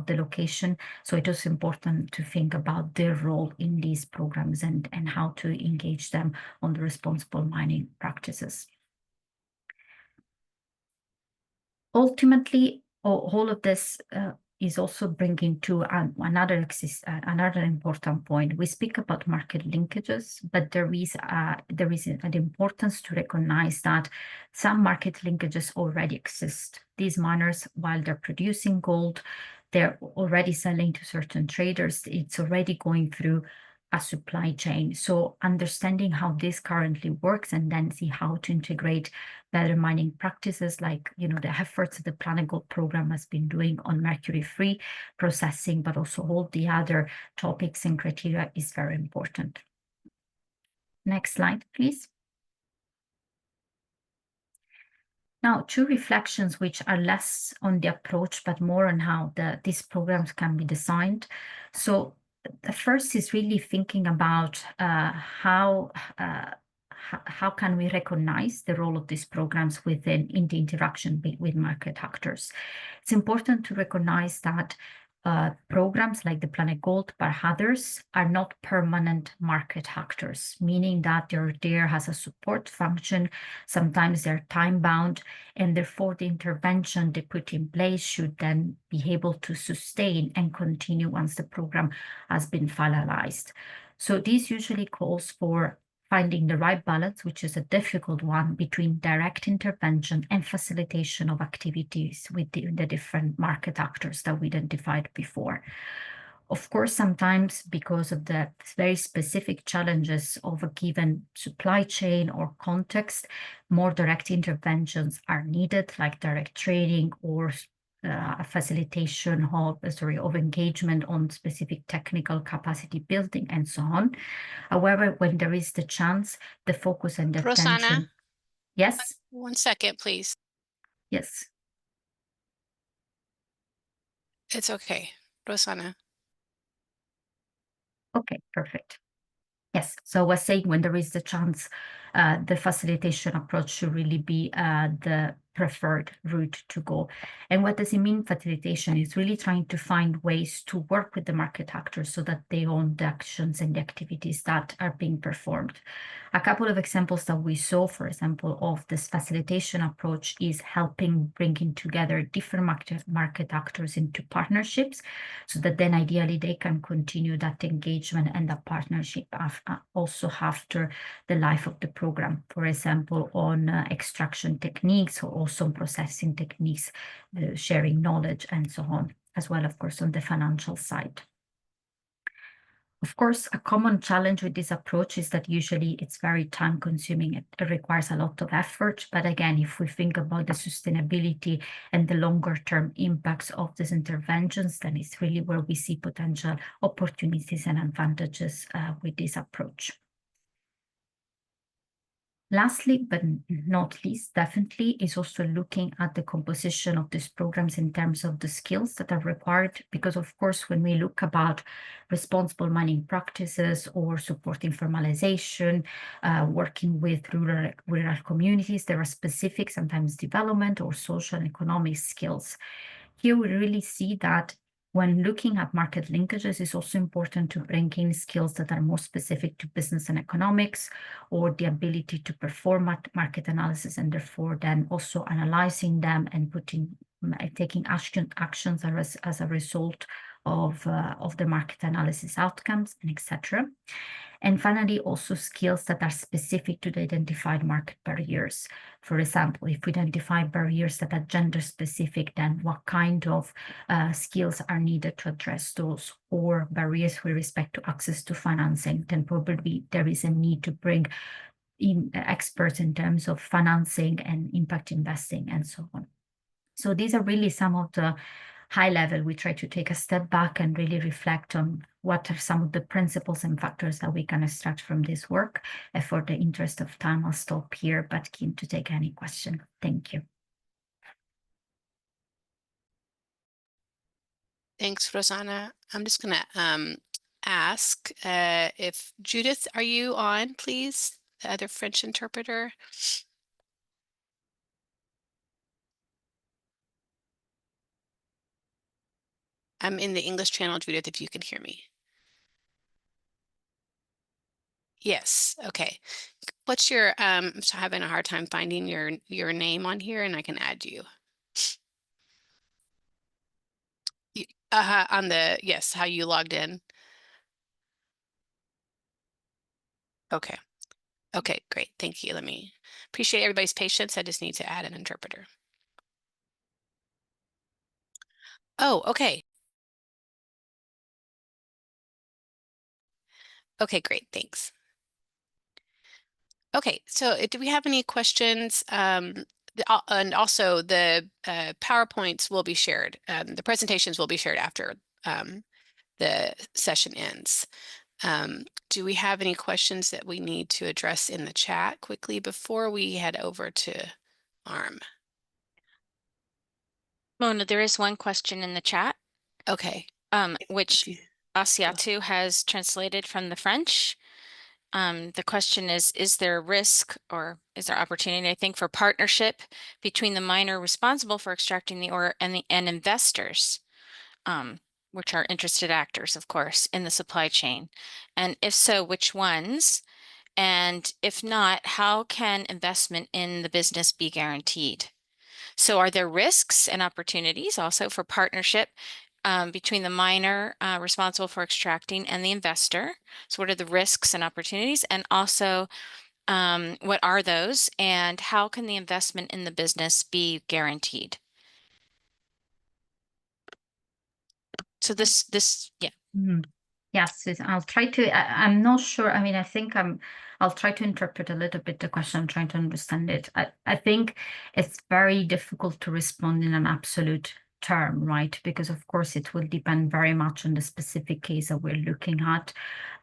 the location. So it is important to think about their role in these programs and how to engage them on the responsible mining practices. Ultimately, all of this is also bringing to another important point. We speak about market linkages, but there is an importance to recognize that some market linkages already exist. These miners, while they're producing gold, they're already selling to certain traders. It's already going through a supply chain. So understanding how this currently works, and then see how to integrate better mining practices, like, you know, the efforts the planetGOLD program has been doing on mercury-free processing, but also all the other topics and criteria, is very important. Next slide, please. Now, two reflections which are less on the approach, but more on how these programs can be designed. So the first is really thinking about how can we recognize the role of these programs in the interaction with market actors. It's important to recognize that programs like the planetGOLD, but others, are not permanent market actors, meaning that they're there as a support function. Sometimes they're time-bound, and therefore the intervention they put in place should then be able to sustain and continue once the program has been finalized. So this usually calls for finding the right balance, which is a difficult one, between direct intervention and facilitation of activities with the different market actors that we identified before. Of course, sometimes because of the very specific challenges of a given supply chain or context, more direct interventions are needed, like direct training or a facilitation of engagement on specific technical capacity building and so on. However, when there is the chance, the focus and the attention. Rosanna? Yes? 1 second, please. Yes. It's okay, Rosanna. Okay, perfect. Yes, so I was saying, when there is the chance, the facilitation approach should really be the preferred route to go. And what does it mean, facilitation? Is really trying to find ways to work with the market actors so that they own the actions and the activities that are being performed. A couple of examples that we saw, for example, of this facilitation approach is helping bringing together different market actors into partnerships so that then ideally they can continue that engagement and that partnership also after the life of the program. For example, on extraction techniques or also on processing techniques, sharing knowledge and so on, as well, of course, on the financial side. Of course, a common challenge with this approach is that usually it's very time consuming. It requires a lot of effort. But again, if we think about the sustainability and the longer term impacts of these interventions, then it's really where we see potential opportunities and advantages with this approach. Lastly, but not least, definitely is also looking at the composition of these programs in terms of the skills that are required. Because of course, when we look about responsible mining practices or supporting formalization, working with rural communities, there are specific, sometimes development or social and economic skills. Here we really see that when looking at market linkages, it's also important to bring in skills that are more specific to business and economics, or the ability to perform market analysis, and therefore then also analyzing them and taking actions as a result of the market analysis outcomes, and etc. And finally, also skills that are specific to the identified market barriers. For example, if we identify barriers that are gender specific, then what kind of skills are needed to address those, or barriers with respect to access to financing, then probably there is a need to bring in experts in terms of financing and impact investing and so on. So these are really some of the high level. We try to take a step back and really reflect on what are some of the principles and factors that we can extract from this work. And for the interest of time, I'll stop here, but keen to take any question. Thank you. Thanks, Rosanna. I'm just going to ask if Judith, are you on, please? The other French interpreter. I'm in the English channel, Judith, if you can hear me. Yes, okay. What's your, I'm having a hard time finding your name on here, and I can add you. On the, yes, how you logged in. Okay. Okay, great. Thank you. Appreciate everybody's patience. I just need to add an interpreter. Oh, okay. Okay, great. Thanks. Okay, so do we have any questions? And also the PowerPoints will be shared. The presentations will be shared after the session ends. Do we have any questions that we need to address in the chat quickly before we head over to ARM? Mona, there is one question in the chat. Okay. Which Asiatu has translated from the French. The question is there a risk or is there opportunity, I think, for partnership between the miner responsible for extracting the ore and investors, which are interested actors, of course, in the supply chain? And if so, which ones? And if not, how can investment in the business be guaranteed? So are there risks and opportunities also for partnership between the miner responsible for extracting and the investor? So what are the risks and opportunities? And also, what are those? And how can the investment in the business be guaranteed? So yeah. Mm-hmm. Yes, Susan, I'll try to, I'm not sure. I mean, I think I'll try to interpret a little bit the question. I'm trying to understand it. I think it's very difficult to respond in an absolute term, right? Because of course it will depend very much on the specific case that we're looking at.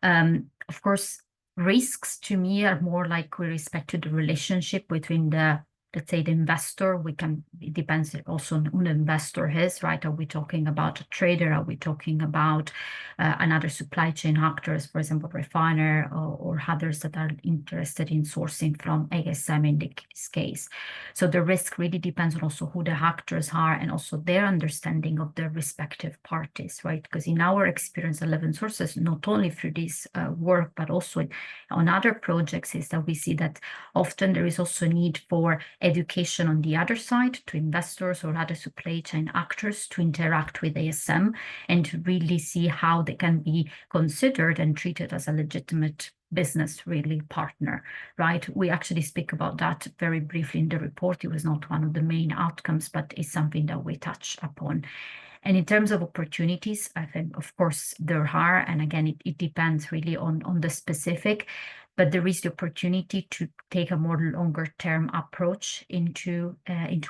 Of course, risks to me are more like with respect to the relationship between the let's say, the investor. It depends also on who the investor is, right? Are we talking about a trader? Are we talking about another supply chain actors, for example, refiner or others that are interested in sourcing from ASM in this case? So the risk really depends on also who the actors are and also their understanding of their respective parties, right? Because in our experience at Levin Sources, not only through this work, but also on other projects, is that we see that often there is also a need for education on the other side to investors or other supply chain actors to interact with ASM and to really see how they can be considered and treated as a legitimate business really partner, right? We actually speak about that very briefly in the report. It was not one of the main outcomes, but it's something that we touch upon. And in terms of opportunities, I think, of course, there are, and again, it depends really on the specific, but there is the opportunity to take a more longer term approach into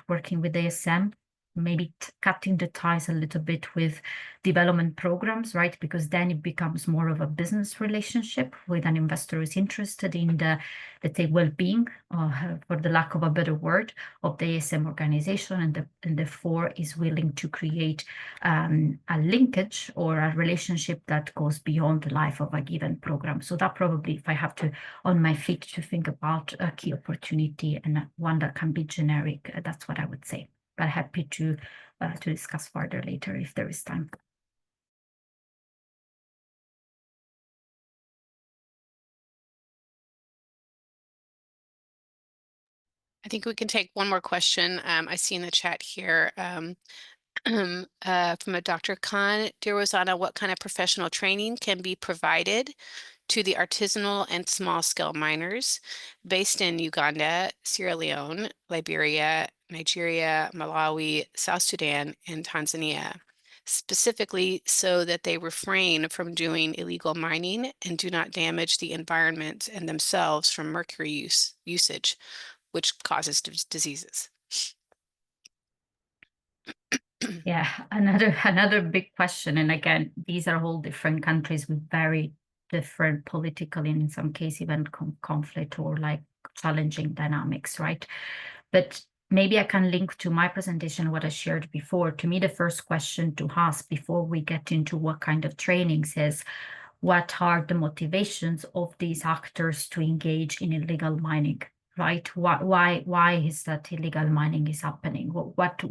working with ASM, maybe cutting the ties a little bit with development programs, right? Because then it becomes more of a business relationship with an investor who's interested in the, let's say, well-being, for the lack of a better word, of the ASM organization, and therefore is willing to create a linkage or a relationship that goes beyond the life of a given program. So that probably, if I have to on my feet to think about a key opportunity and one that can be generic, that's what I would say. But happy to discuss further later if there is time. I think we can take one more question. I see in the chat here from a Dr. Khan, dear Rosanna, what kind of professional training can be provided to the artisanal and small-scale miners based in Uganda, Sierra Leone, Liberia, Nigeria, Malawi, South Sudan, and Tanzania, specifically so that they refrain from doing illegal mining and do not damage the environment and themselves from mercury usage, which causes diseases? Yeah, another big question. And again, these are all different countries with very different political and in some cases even conflict or like challenging dynamics, right? But maybe I can link to my presentation, what I shared before. To me, the first question to ask before we get into what kind of trainings is, what are the motivations of these actors to engage in illegal mining? Right? Why is that illegal mining is happening? What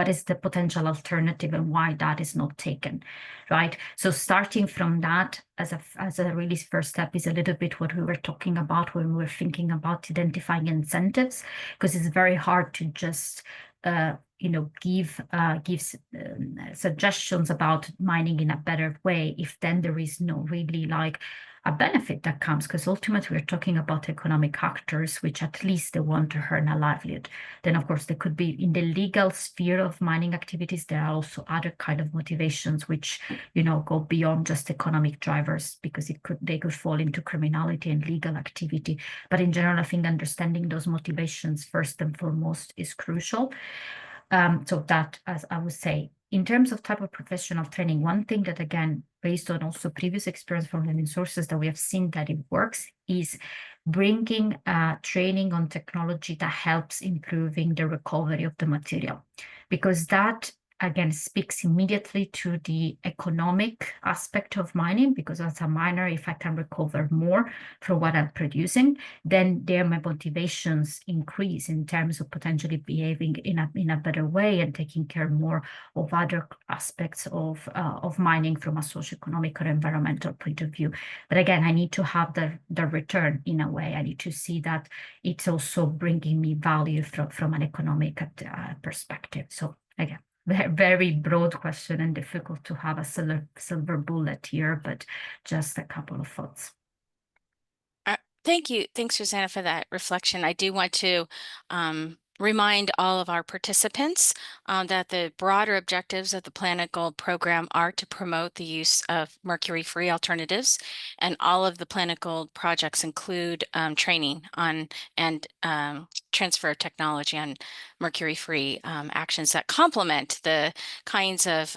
is the potential alternative and why that is not taken? Right? So starting from that as a really first step is a little bit what we were talking about when we were thinking about identifying incentives, because it's very hard to just give suggestions about mining in a better way if then there is no really like a benefit that comes, because ultimately we're talking about economic actors, which at least they want to earn a livelihood. Then, of course, there could be in the legal sphere of mining activities, there are also other kind of motivations which, go beyond just economic drivers, because they could fall into criminality and legal activity. But in general, I think understanding those motivations first and foremost is crucial. So that, as I would say, in terms of type of professional training, one thing that, again, based on also previous experience from Levin Sources that we have seen that it works is bringing training on technology that helps improving the recovery of the material, because that, again, speaks immediately to the economic aspect of mining, because as a miner, if I can recover more from what I'm producing, then there my motivations increase in terms of potentially behaving in a better way and taking care more of other aspects of mining from a socioeconomic or environmental point of view. But again, I need to have the return in a way. I need to see that it's also bringing me value from an economic perspective. So again, very broad question and difficult to have a silver bullet here, but just a couple of thoughts. Thank you. Thanks, Rosanna, for that reflection. I do want to remind all of our participants that the broader objectives of the planetGOLD program are to promote the use of mercury-free alternatives, and all of the planetGOLD projects include training on and transfer of technology on mercury-free actions that complement the kinds of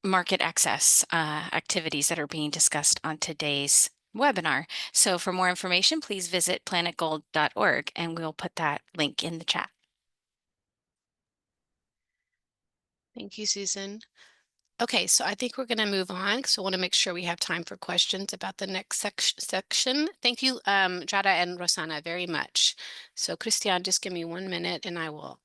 market access activities that are being discussed on today's webinar. So for more information, please visit planetgold.org, and we'll put that link in the chat. Thank you, Susan. Okay, so I think we're going to move on because I want to make sure we have time for questions about the next section. Thank you, Jada and Rosanna, very much. So Christian, just give me 1 minute and I will.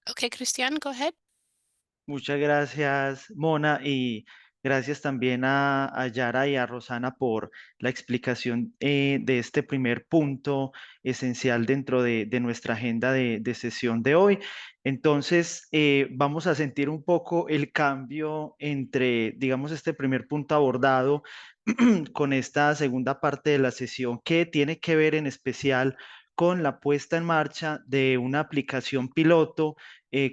Okay, Christian, go ahead. Muchas gracias, Mona, y gracias también a Yara y a Rosana por la explicación de este primer punto esencial dentro de nuestra agenda de sesión de hoy. Entonces, vamos a sentir un poco el cambio entre, digamos, este primer punto abordado con esta segunda parte de la sesión que tiene que ver en especial con la puesta en marcha de una aplicación piloto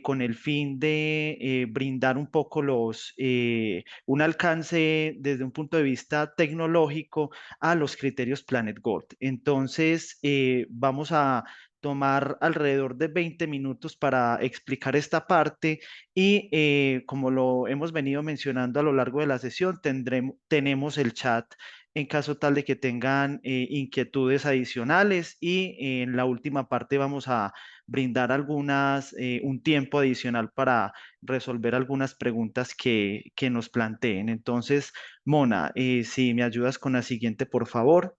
con el fin de brindar un poco un alcance desde un punto de vista tecnológico a los criterios Planet Gold. Entonces, vamos a tomar alrededor de 20 minutos para explicar esta parte y como lo hemos venido mencionando a lo largo de la sesión, tenemos el chat en caso tal de que tengan inquietudes adicionales y en la última parte vamos a brindar un tiempo adicional para resolver algunas preguntas que nos planteen. Entonces, Mona, si me ayudas con la siguiente, por favor.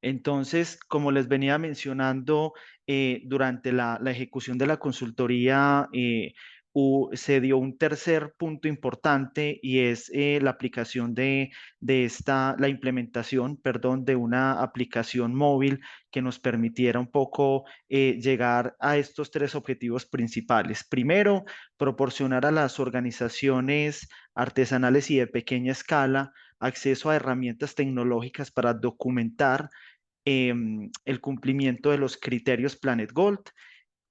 Entonces, como les venía mencionando, durante la ejecución de la consultoría, se dio un tercer punto importante y es la aplicación la implementación, perdón, de una aplicación móvil que nos permitiera un poco llegar a estos tres objetivos principales. Primero, proporcionar a las organizaciones artesanales y de pequeña escala acceso a herramientas tecnológicas para documentar el cumplimiento de los criterios Planet Gold.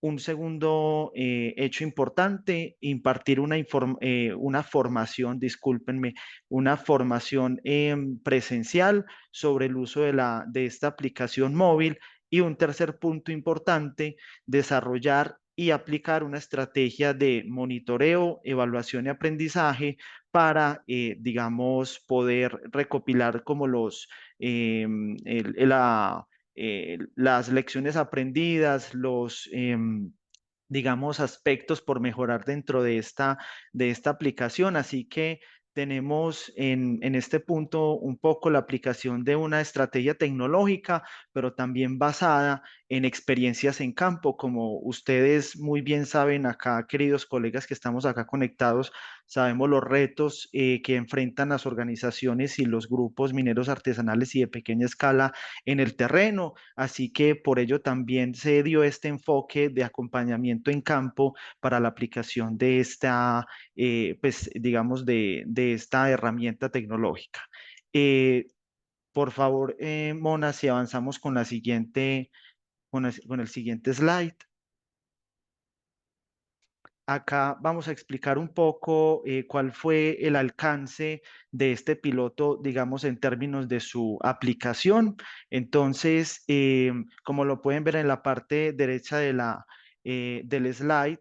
Un segundo hecho importante, impartir una formación, discúlpenme, una formación presencial sobre el uso de esta aplicación móvil. Y un tercer punto importante, desarrollar y aplicar una estrategia de monitoreo, evaluación y aprendizaje para, digamos, poder recopilar como las lecciones aprendidas, digamos, aspectos por mejorar dentro de esta aplicación. Así que tenemos en este punto un poco la aplicación de una estrategia tecnológica, pero también basada en experiencias en campo. Como ustedes muy bien saben acá, queridos colegas que estamos acá conectados, sabemos los retos que enfrentan las organizaciones y los grupos mineros artesanales y de pequeña escala en el terreno. Así que por ello también se dio este enfoque de acompañamiento en campo para la aplicación de esta, pues digamos, de esta herramienta tecnológica. Eh, por favor, Mona, si avanzamos con con el siguiente slide. Acá vamos a explicar un poco cuál fue el alcance de este piloto, digamos, en términos de su aplicación. Entonces, como lo pueden ver en la parte derecha del slide,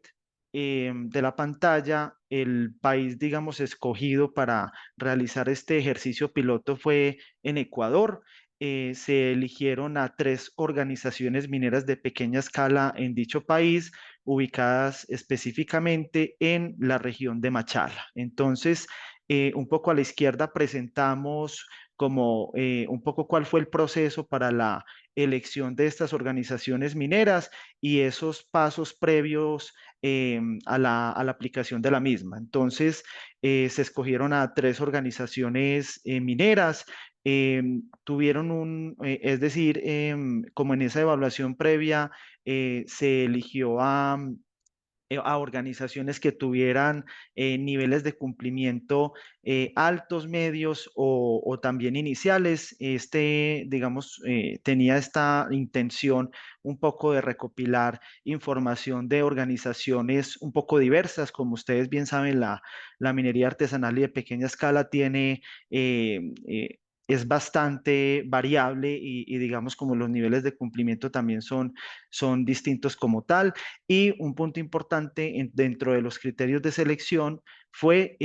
de la pantalla, el país, digamos, escogido para realizar este ejercicio piloto fue en Ecuador. Se eligieron a 3 organizaciones mineras de pequeña escala en dicho país ubicadas específicamente en la región de Machala. Entonces, un poco a la izquierda presentamos como un poco cuál fue el proceso para la elección de estas organizaciones mineras y esos pasos previos a la aplicación de la misma. Entonces, se escogieron a 3 organizaciones mineras, es decir, como en esa evaluación previa, se eligió a organizaciones que tuvieran niveles de cumplimiento altos, medios o también iniciales. Digamos, tenía esta intención un poco de recopilar información de organizaciones un poco diversas. Como ustedes bien saben, la minería artesanal y de pequeña escala tiene... es bastante variable y digamos como los niveles de cumplimiento también son distintos como tal. Y un punto importante dentro de los criterios de selección fue,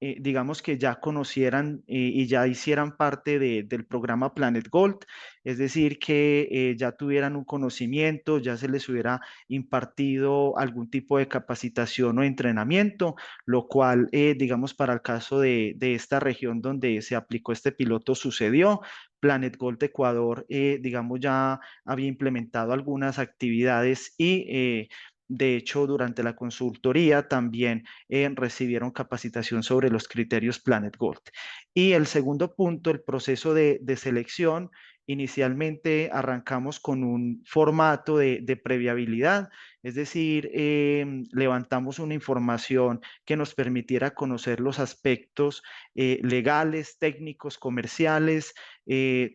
digamos, que ya conocieran y ya hicieran parte del programa planetGOLD, es decir, que ya tuvieran un conocimiento, ya se les hubiera impartido algún tipo de capacitación o entrenamiento, lo cual, digamos, para el caso de esta región donde se aplicó este piloto sucedió. planetGOLD Ecuador, digamos, ya había implementado algunas actividades y de hecho durante la consultoría también recibieron capacitación sobre los criterios planetGOLD. Y el segundo punto, el proceso de selección. Inicialmente arrancamos con un formato de previabilidad, es decir, levantamos una información que nos permitiera conocer los aspectos legales, técnicos, comerciales,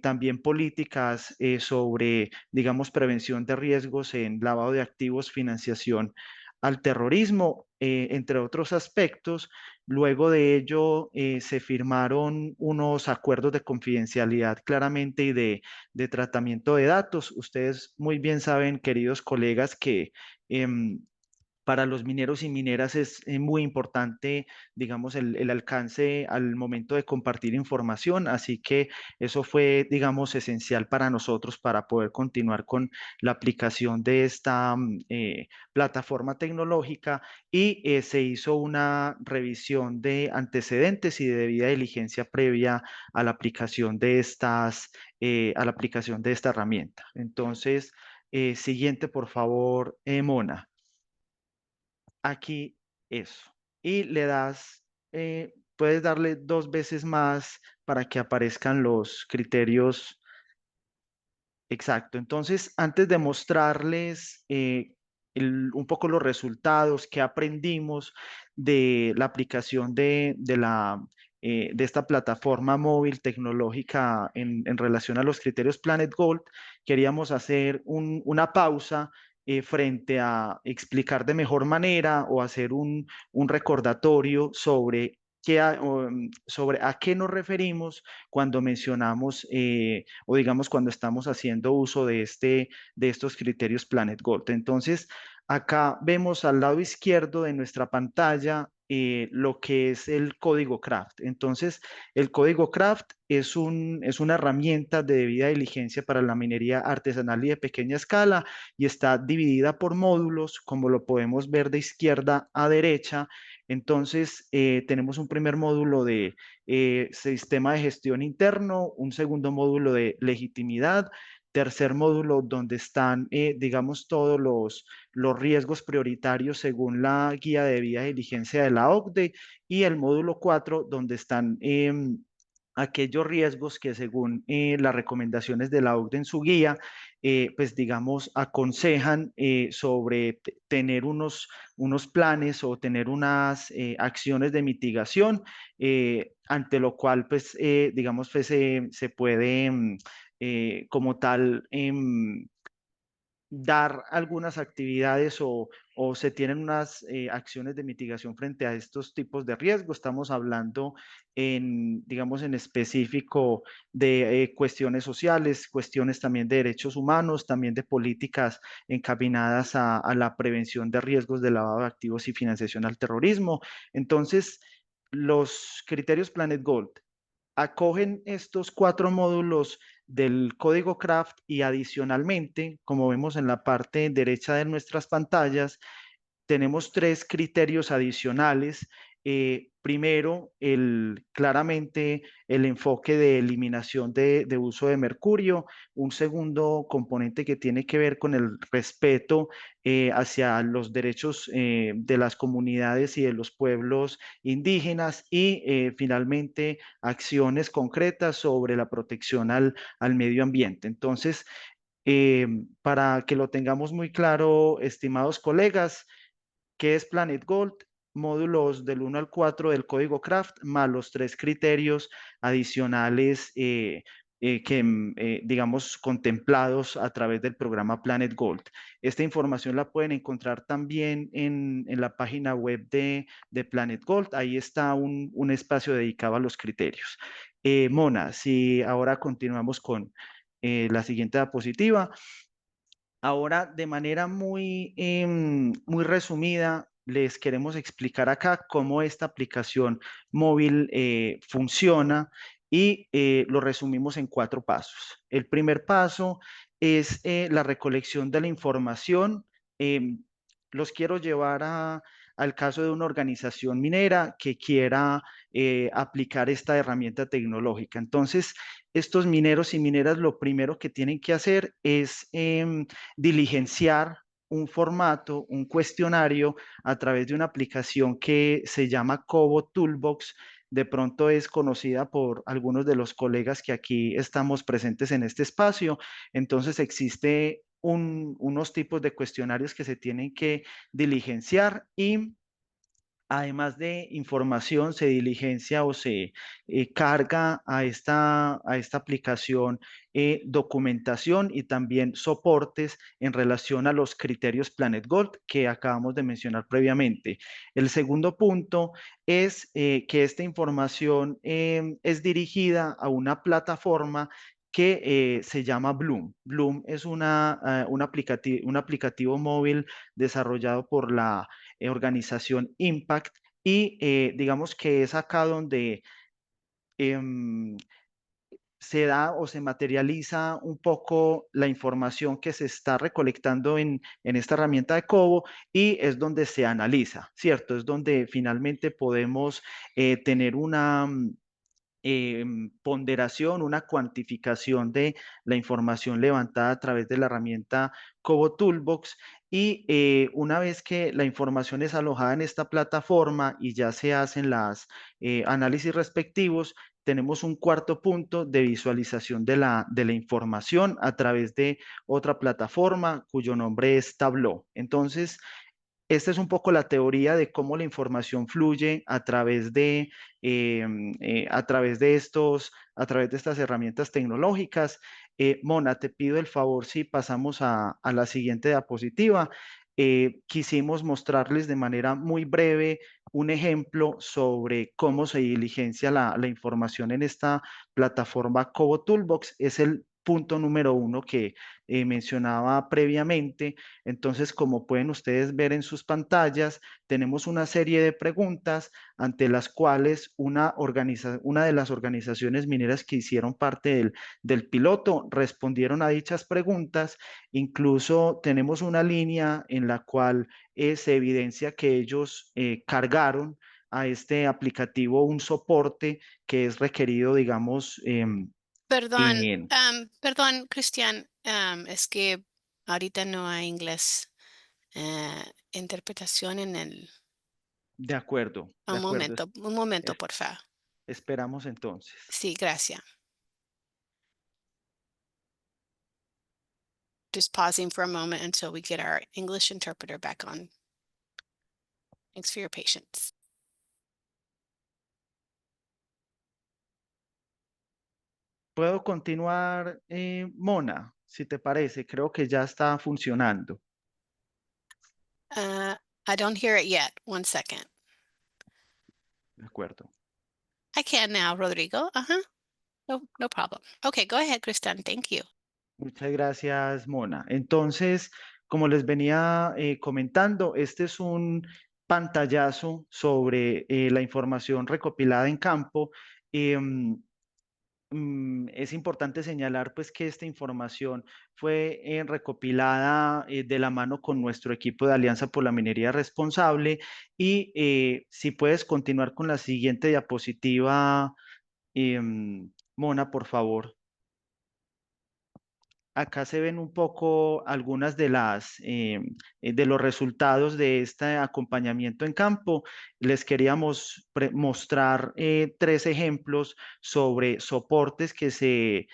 también políticas sobre, digamos, prevención de riesgos en lavado de activos, financiación al terrorismo, entre otros aspectos. Luego de ello, se firmaron unos acuerdos de confidencialidad claramente y de tratamiento de datos. Ustedes muy bien saben, queridos colegas, que para los mineros y mineras es muy importante, digamos, el alcance al momento de compartir información, así que eso fue, digamos, esencial para nosotros para poder continuar con la aplicación de esta plataforma tecnológica y se hizo una revisión de antecedentes y de debida diligencia previa a la aplicación de a la aplicación de esta herramienta. Entonces, siguiente, por favor, Mona. Aquí eso. Y le das, puedes darle 2 veces más para que aparezcan los criterios. Exacto. Entonces, antes de mostrarles un poco los resultados que aprendimos de la aplicación de esta plataforma móvil tecnológica en relación a los criterios planetGOLD, queríamos hacer una pausa frente a explicar de mejor manera o hacer un recordatorio sobre sobre a qué nos referimos cuando mencionamos o digamos cuando estamos haciendo uso de estos criterios planetGOLD. Entonces, acá vemos al lado izquierdo de nuestra pantalla lo que es el código CRAFT. Entonces, el código CRAFT es una herramienta de debida diligencia para la minería artesanal y de pequeña escala y está dividida por módulos, como lo podemos ver de izquierda a derecha. Entonces, tenemos un primer módulo de sistema de gestión interno, un segundo módulo de legitimidad, tercer módulo donde están, digamos, todos los riesgos prioritarios según la guía de debida diligencia de la OCDE y el módulo 4 donde están aquellos riesgos que según las recomendaciones de la OCDE en su guía, pues digamos, aconsejan sobre tener unos planes o tener unas acciones de mitigación, ante lo cual, pues, digamos, pues, se puede como tal dar algunas actividades o se tienen unas acciones de mitigación frente a estos tipos de riesgo. Estamos hablando digamos, en específico de cuestiones sociales, cuestiones también de derechos humanos, también de políticas encaminadas a la prevención de riesgos de lavado de activos y financiación al terrorismo. Entonces, los criterios planetGOLD acogen estos 4 módulos del código CRAFT y adicionalmente, como vemos en la parte derecha de nuestras pantallas, tenemos 3 criterios adicionales. Primero, claramente el enfoque de eliminación de uso de mercurio. Un segundo componente que tiene que ver con el respeto hacia los derechos de las comunidades y de los pueblos indígenas. Y finalmente, acciones concretas sobre la protección al medio ambiente. Entonces, para que lo tengamos muy claro, estimados colegas, ¿Qué es planetGOLD? Módulos del 1 al 4 del código CRAFT, más los 3 criterios adicionales digamos, contemplados a través del programa planetGOLD. Esta información la pueden encontrar también en la página web de planetGOLD. Ahí está un espacio dedicado a los criterios. Mona, si ahora continuamos con la siguiente diapositiva. Ahora, de manera muy resumida, les queremos explicar acá cómo esta aplicación móvil funciona y lo resumimos en 4 pasos. El primer paso es la recolección de la información. Em, los quiero llevar al caso de una organización minera que quiera aplicar esta herramienta tecnológica. Entonces, estos mineros y mineras lo primero que tienen que hacer es diligenciar un formato, un cuestionario a través de una aplicación que se llama Cobo Toolbox. De pronto es conocida por algunos de los colegas que aquí estamos presentes en este espacio. Entonces existe unos tipos de cuestionarios que se tienen que diligenciar y además de información, se diligencia o se carga a esta aplicación documentación y también soportes en relación a los criterios planetGOLD que acabamos de mencionar previamente. El segundo punto es que esta información es dirigida a una plataforma que se llama Bloom. Bloom es un aplicativo móvil desarrollado por la organización Impact y digamos que es acá donde em, se da o se materializa un poco la información que se está recolectando en esta herramienta de Cobo y es donde se analiza, ¿cierto? Es donde finalmente podemos tener una ponderación, una cuantificación de la información levantada a través de la herramienta Cobo Toolbox y una vez que la información es alojada en esta plataforma y ya se hacen los análisis respectivos, tenemos un cuarto punto de visualización de la información a través de otra plataforma cuyo nombre es Tableau. Entonces, esta es un poco la teoría de cómo la información fluye a través de estas herramientas tecnológicas. Mona, te pido el favor si pasamos a la siguiente diapositiva. Quisimos mostrarles de manera muy breve un ejemplo sobre cómo se diligencia la información en esta plataforma Cobo Toolbox. Es el punto número 1 que mencionaba previamente. Entonces, como pueden ustedes ver en sus pantallas, tenemos una serie de preguntas ante las cuales una de las organizaciones mineras que hicieron parte del piloto respondieron a dichas preguntas. Incluso tenemos una línea en la cual se evidencia que ellos cargaron a este aplicativo un soporte que es requerido, digamos, Perdón, en... perdón, Cristian, es que ahorita no hay inglés. Interpretación en el... De acuerdo, de acuerdo. Un momento, Es- por favor. esperamos entonces. Sí, gracias. Just pausing for a moment until we get our English interpreter back on. Thanks for your patience. Puedo continuar, Mona, si te parece. Creo que ya está funcionando. I don't hear it yet. One second. De acuerdo. I can now, Rodrigo. No problem. Okay, go ahead, Cristian. Thank you. Muchas gracias, Mona. Entonces, como les venía comentando, este es un pantallazo sobre la información recopilada en campo. Em, es importante señalar pues que esta información fue recopilada de la mano con nuestro equipo de Alianza por la Minería Responsable y si puedes continuar con la siguiente diapositiva, Mona, por favor. acá se ven un poco algunas de de los resultados de este acompañamiento en campo. Les queríamos mostrar 3 ejemplos sobre soportes que se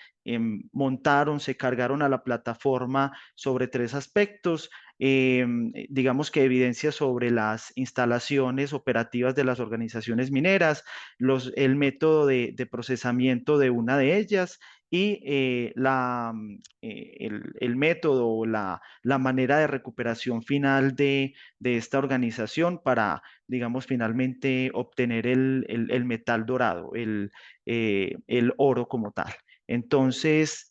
montaron, se cargaron a la plataforma sobre 3 aspectos. Digamos que evidencia sobre las instalaciones operativas de las organizaciones mineras, el método de procesamiento de una de ellas y el método o la manera de recuperación final de esta organización para, digamos, finalmente obtener el metal dorado, el oro como tal. Entonces,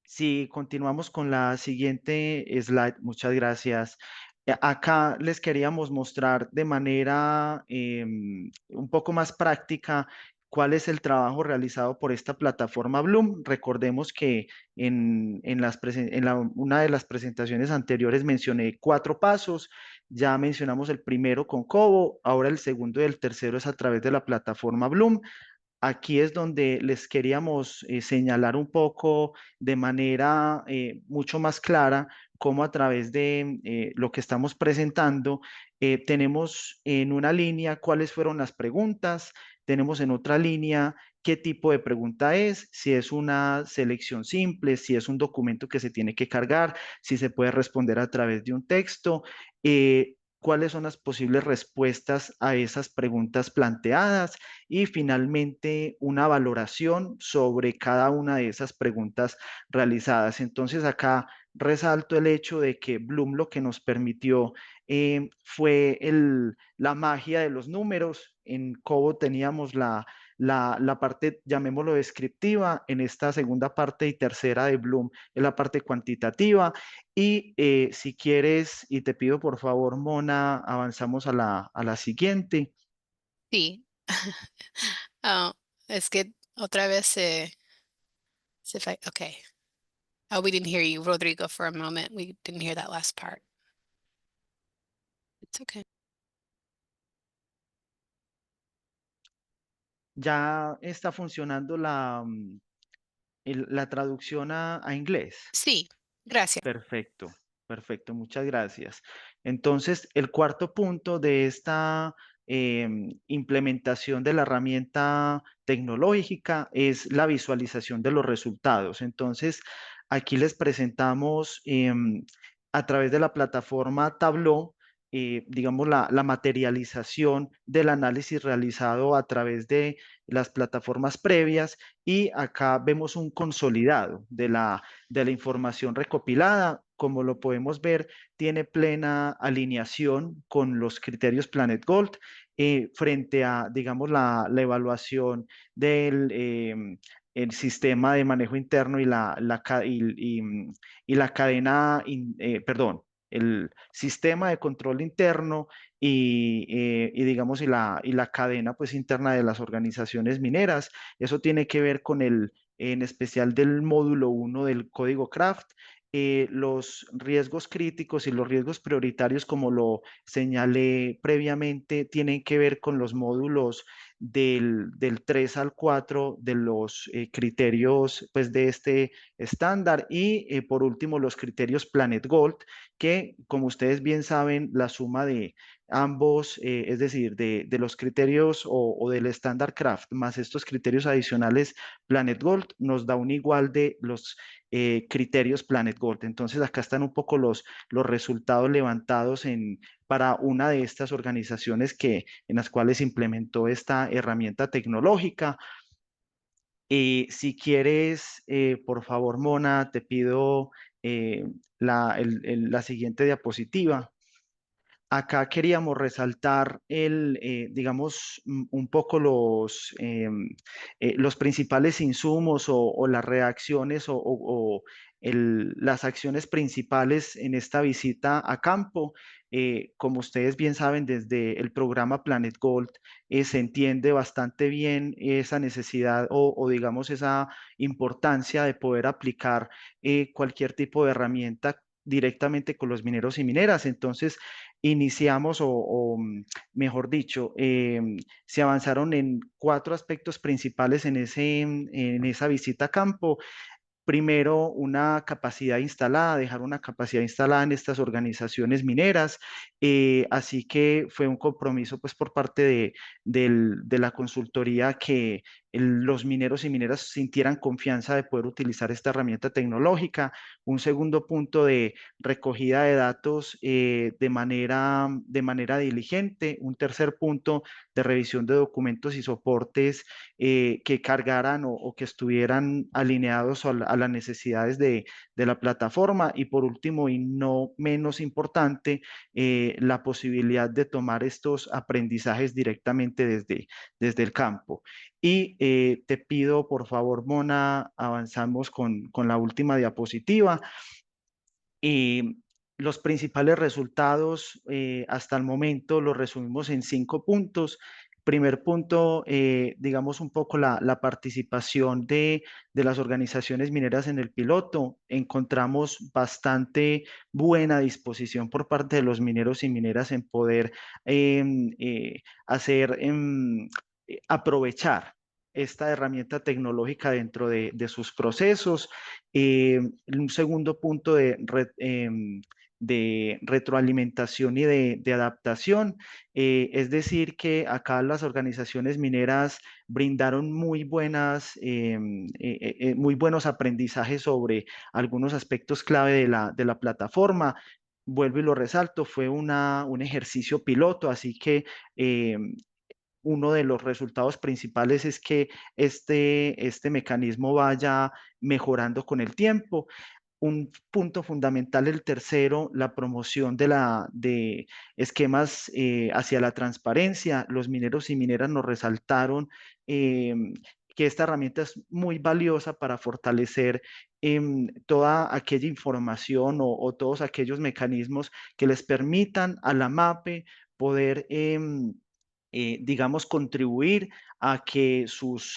si continuamos con la siguiente slide, muchas gracias. Acá les queríamos mostrar de manera un poco más práctica cuál es el trabajo realizado por esta plataforma Bloom. Recordemos que una de las presentaciones anteriores mencioné 4 pasos. Ya mencionamos el primero con Cobo, ahora el segundo y el tercero es a través de la plataforma Bloom. Aquí es donde les queríamos señalar un poco de manera mucho más clara cómo a través de lo que estamos presentando tenemos en una línea cuáles fueron las preguntas, tenemos en otra línea qué tipo de pregunta es, si es una selección simple, si es un documento que se tiene que cargar, si se puede responder a través de un texto. Cuáles son las posibles respuestas a esas preguntas planteadas y finalmente una valoración sobre cada una de esas preguntas realizadas. Entonces acá resalto el hecho de que Bloom lo que nos permitió fue la magia de los números. En Cobo teníamos la parte, llamémoslo descriptiva, en esta segunda parte y tercera de Bloom es la parte cuantitativa. Y si quieres, y te pido por favor, Mona, avanzamos a la siguiente. Sí. Oh, es que otra vez okay. Oh, we didn't hear you, Rodrigo, for a moment. We didn't hear that last part. It's okay. Ya está funcionando la traducción a inglés. Sí, gracias. Perfecto, perfecto, muchas gracias. Entonces, el cuarto punto de esta implementación de la herramienta tecnológica es la visualización de los resultados. Entonces, aquí les presentamos a través de la plataforma Tableau, digamos, la materialización del análisis realizado a través de las plataformas previas y acá vemos un consolidado de la información recopilada. Como lo podemos ver, tiene plena alineación con los criterios planetGOLD frente a, digamos, la evaluación del el sistema de manejo interno y la cadena, perdón, el sistema de control interno y digamos, y la cadena pues interna de las organizaciones mineras. Eso tiene que ver con en especial del módulo 1 del código CRAFT, los riesgos críticos y los riesgos prioritarios, como lo señalé previamente, tienen que ver con los módulos del 3 al 4 de los criterios pues, de este estándar y por último los criterios planetGOLD, que como ustedes bien saben, la suma de ambos, es decir, de los criterios o del estándar CRAFT más estos criterios adicionales planetGOLD nos da un igual de los criterios planetGOLD. Entonces acá están un poco los resultados levantados para una de estas organizaciones en las cuales implementó esta herramienta tecnológica. Si quieres, por favor, Mona, te pido la siguiente diapositiva. Acá queríamos resaltar digamos, un poco los principales insumos o las reacciones las acciones principales en esta visita a campo. Como ustedes bien saben, desde el programa planetGOLD se entiende bastante bien esa necesidad o digamos esa importancia de poder aplicar cualquier tipo de herramienta directamente con los mineros y mineras. Entonces, iniciamos mejor dicho, se avanzaron en 4 aspectos principales en esa visita a campo. primero una capacidad instalada, dejar una capacidad instalada en estas organizaciones mineras. Así que fue un compromiso pues por parte de la consultoría que los mineros y mineras sintieran confianza de poder utilizar esta herramienta tecnológica. Un segundo punto de recogida de datos de manera diligente. Un tercer punto de revisión de documentos y soportes que cargaran o que estuvieran alineados a las necesidades de la plataforma. Y por último, y no menos importante, la posibilidad de tomar estos aprendizajes directamente desde el campo. Y te pido, por favor, Mona, avanzamos con la última diapositiva. Los principales resultados hasta el momento los resumimos en 5 puntos. Primer punto, digamos un poco la participación de las organizaciones mineras en el piloto. Encontramos bastante buena disposición por parte de los mineros y mineras en poder hacer, aprovechar esta herramienta tecnológica dentro de sus procesos. Un segundo punto de retroalimentación y de adaptación, es decir, que acá las organizaciones mineras brindaron muy buenos aprendizajes sobre algunos aspectos clave de la plataforma. Vuelvo y lo resalto, fue un ejercicio piloto, así que uno de los resultados principales es que este mecanismo vaya mejorando con el tiempo. Un punto fundamental, el tercero, la promoción de esquemas hacia la transparencia. Los mineros y mineras nos resaltaron eh, que esta herramienta es muy valiosa para fortalecer toda aquella información o todos aquellos mecanismos que les permitan a la MAPE poder digamos, contribuir a que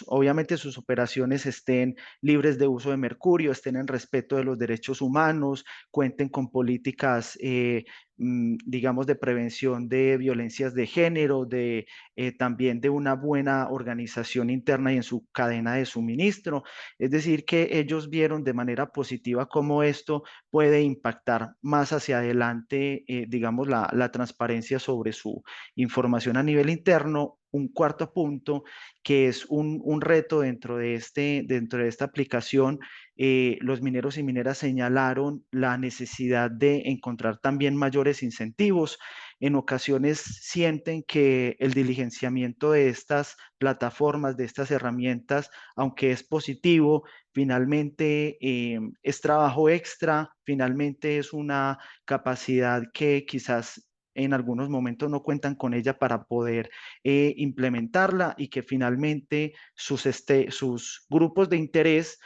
obviamente sus operaciones estén libres de uso de mercurio, estén en respeto de los derechos humanos, cuenten con políticas, digamos, de prevención de violencias de género, también de una buena organización interna y en su cadena de suministro. Es decir, que ellos vieron de manera positiva cómo esto puede impactar más hacia adelante, digamos, la transparencia sobre su información a nivel interno. Un cuarto punto, que es un reto dentro de esta aplicación, los mineros y mineras señalaron la necesidad de encontrar también mayores incentivos. En ocasiones sienten que el diligenciamiento de estas plataformas, de estas herramientas, aunque es positivo, finalmente es trabajo extra, finalmente es una capacidad que quizás en algunos momentos no cuentan con ella para poder implementarla, y que finalmente sus grupos de interés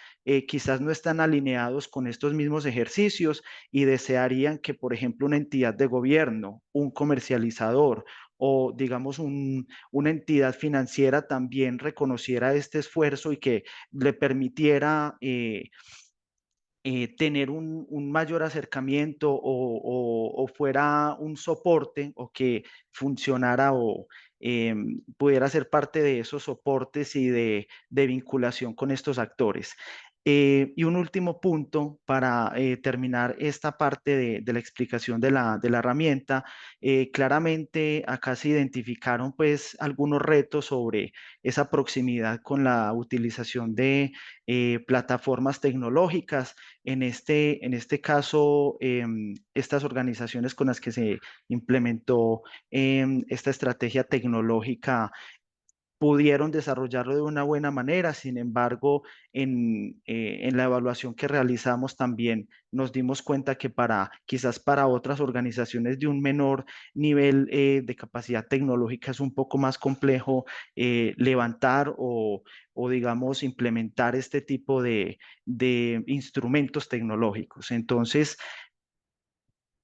quizás no están alineados con estos mismos ejercicios y desearían que, por ejemplo, una entidad de gobierno, un comercializador o, digamos, una entidad financiera también reconociera este esfuerzo y que le permitiera tener un mayor acercamiento o fuera un soporte, o que funcionara o pudiera ser parte de esos soportes y de vinculación con estos actores. Y un último punto para terminar esta parte de la explicación de la herramienta. Claramente acá se identificaron pues algunos retos sobre esa proximidad con la utilización de plataformas tecnológicas. En este caso, estas organizaciones con las que se implementó esta estrategia tecnológica pudieron desarrollarlo de una buena manera. Sin embargo, en la evaluación que realizamos también nos dimos cuenta que quizás para otras organizaciones de un menor nivel de capacidad tecnológica es un poco más complejo levantar o, digamos, implementar este tipo de instrumentos tecnológicos. Entonces,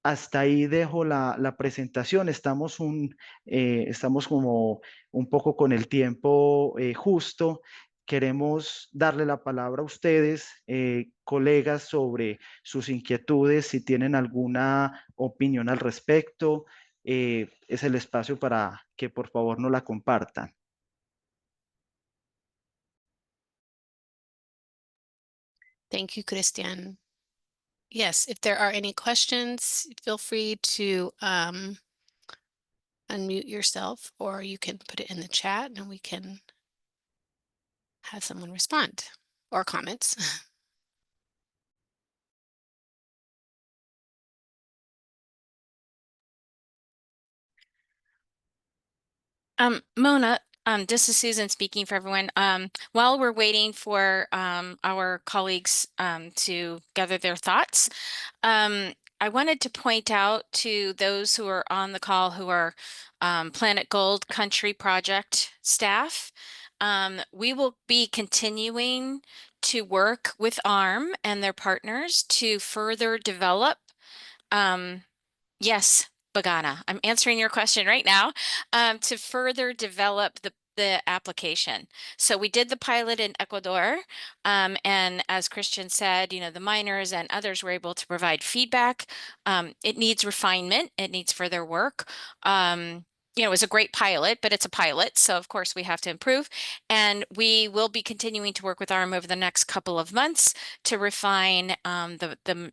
hasta ahí dejo la presentación. Estamos como un poco con el tiempo justo. Queremos darle la palabra a ustedes, colegas, sobre sus inquietudes, si tienen alguna opinión al respecto. Es el espacio para que por favor nos la compartan. Thank you, Christian. Yes, if there are any questions, feel free to unmute yourself, or you can put it in the chat and we can have someone respond, or comments. Mona, this is Susan speaking for everyone. While we're waiting for our colleagues to gather their thoughts, I wanted to point out to those who are on the call who are planetGOLD Country Project staff, we will be continuing to work with ARM and their partners to further develop yes, Bagana. I'm answering your question right now to further develop the application. So we did the pilot in Ecuador, and as Christian said, you know, the miners and others were able to provide feedback. It needs refinement. It needs further work. You know, it was a great pilot, but it's a pilot, so of course we have to improve. And we will be continuing to work with ARM over the next couple of months to refine the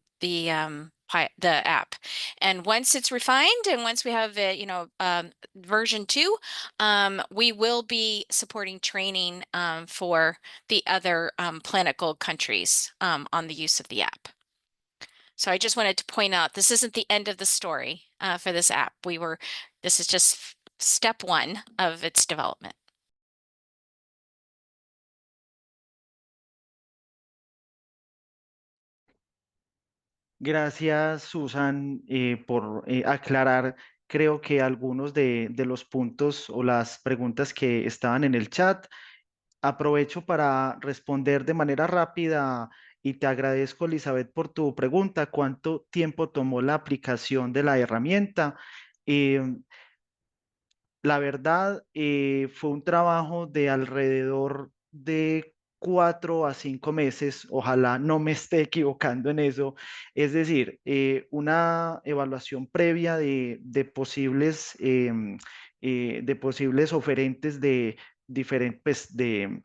app. And once it's refined and once we have you know, version 2, we will be supporting training for the other planetGOLD countries on the use of the app. So I just wanted to point out this isn't the end of the story for this app. This is just step 1 of its development. Gracias, Susan, por aclarar, creo que algunos de los puntos o las preguntas que estaban en el chat. Aprovecho para responder de manera rápida y te agradezco, Elizabeth, por tu pregunta. ¿Cuánto tiempo tomó la aplicación de la herramienta? La verdad, fue un trabajo de alrededor de 4 a 5 meses. Ojalá no me esté equivocando en eso. Es decir, una evaluación previa de posibles, de posibles oferentes de diferentes, pues, de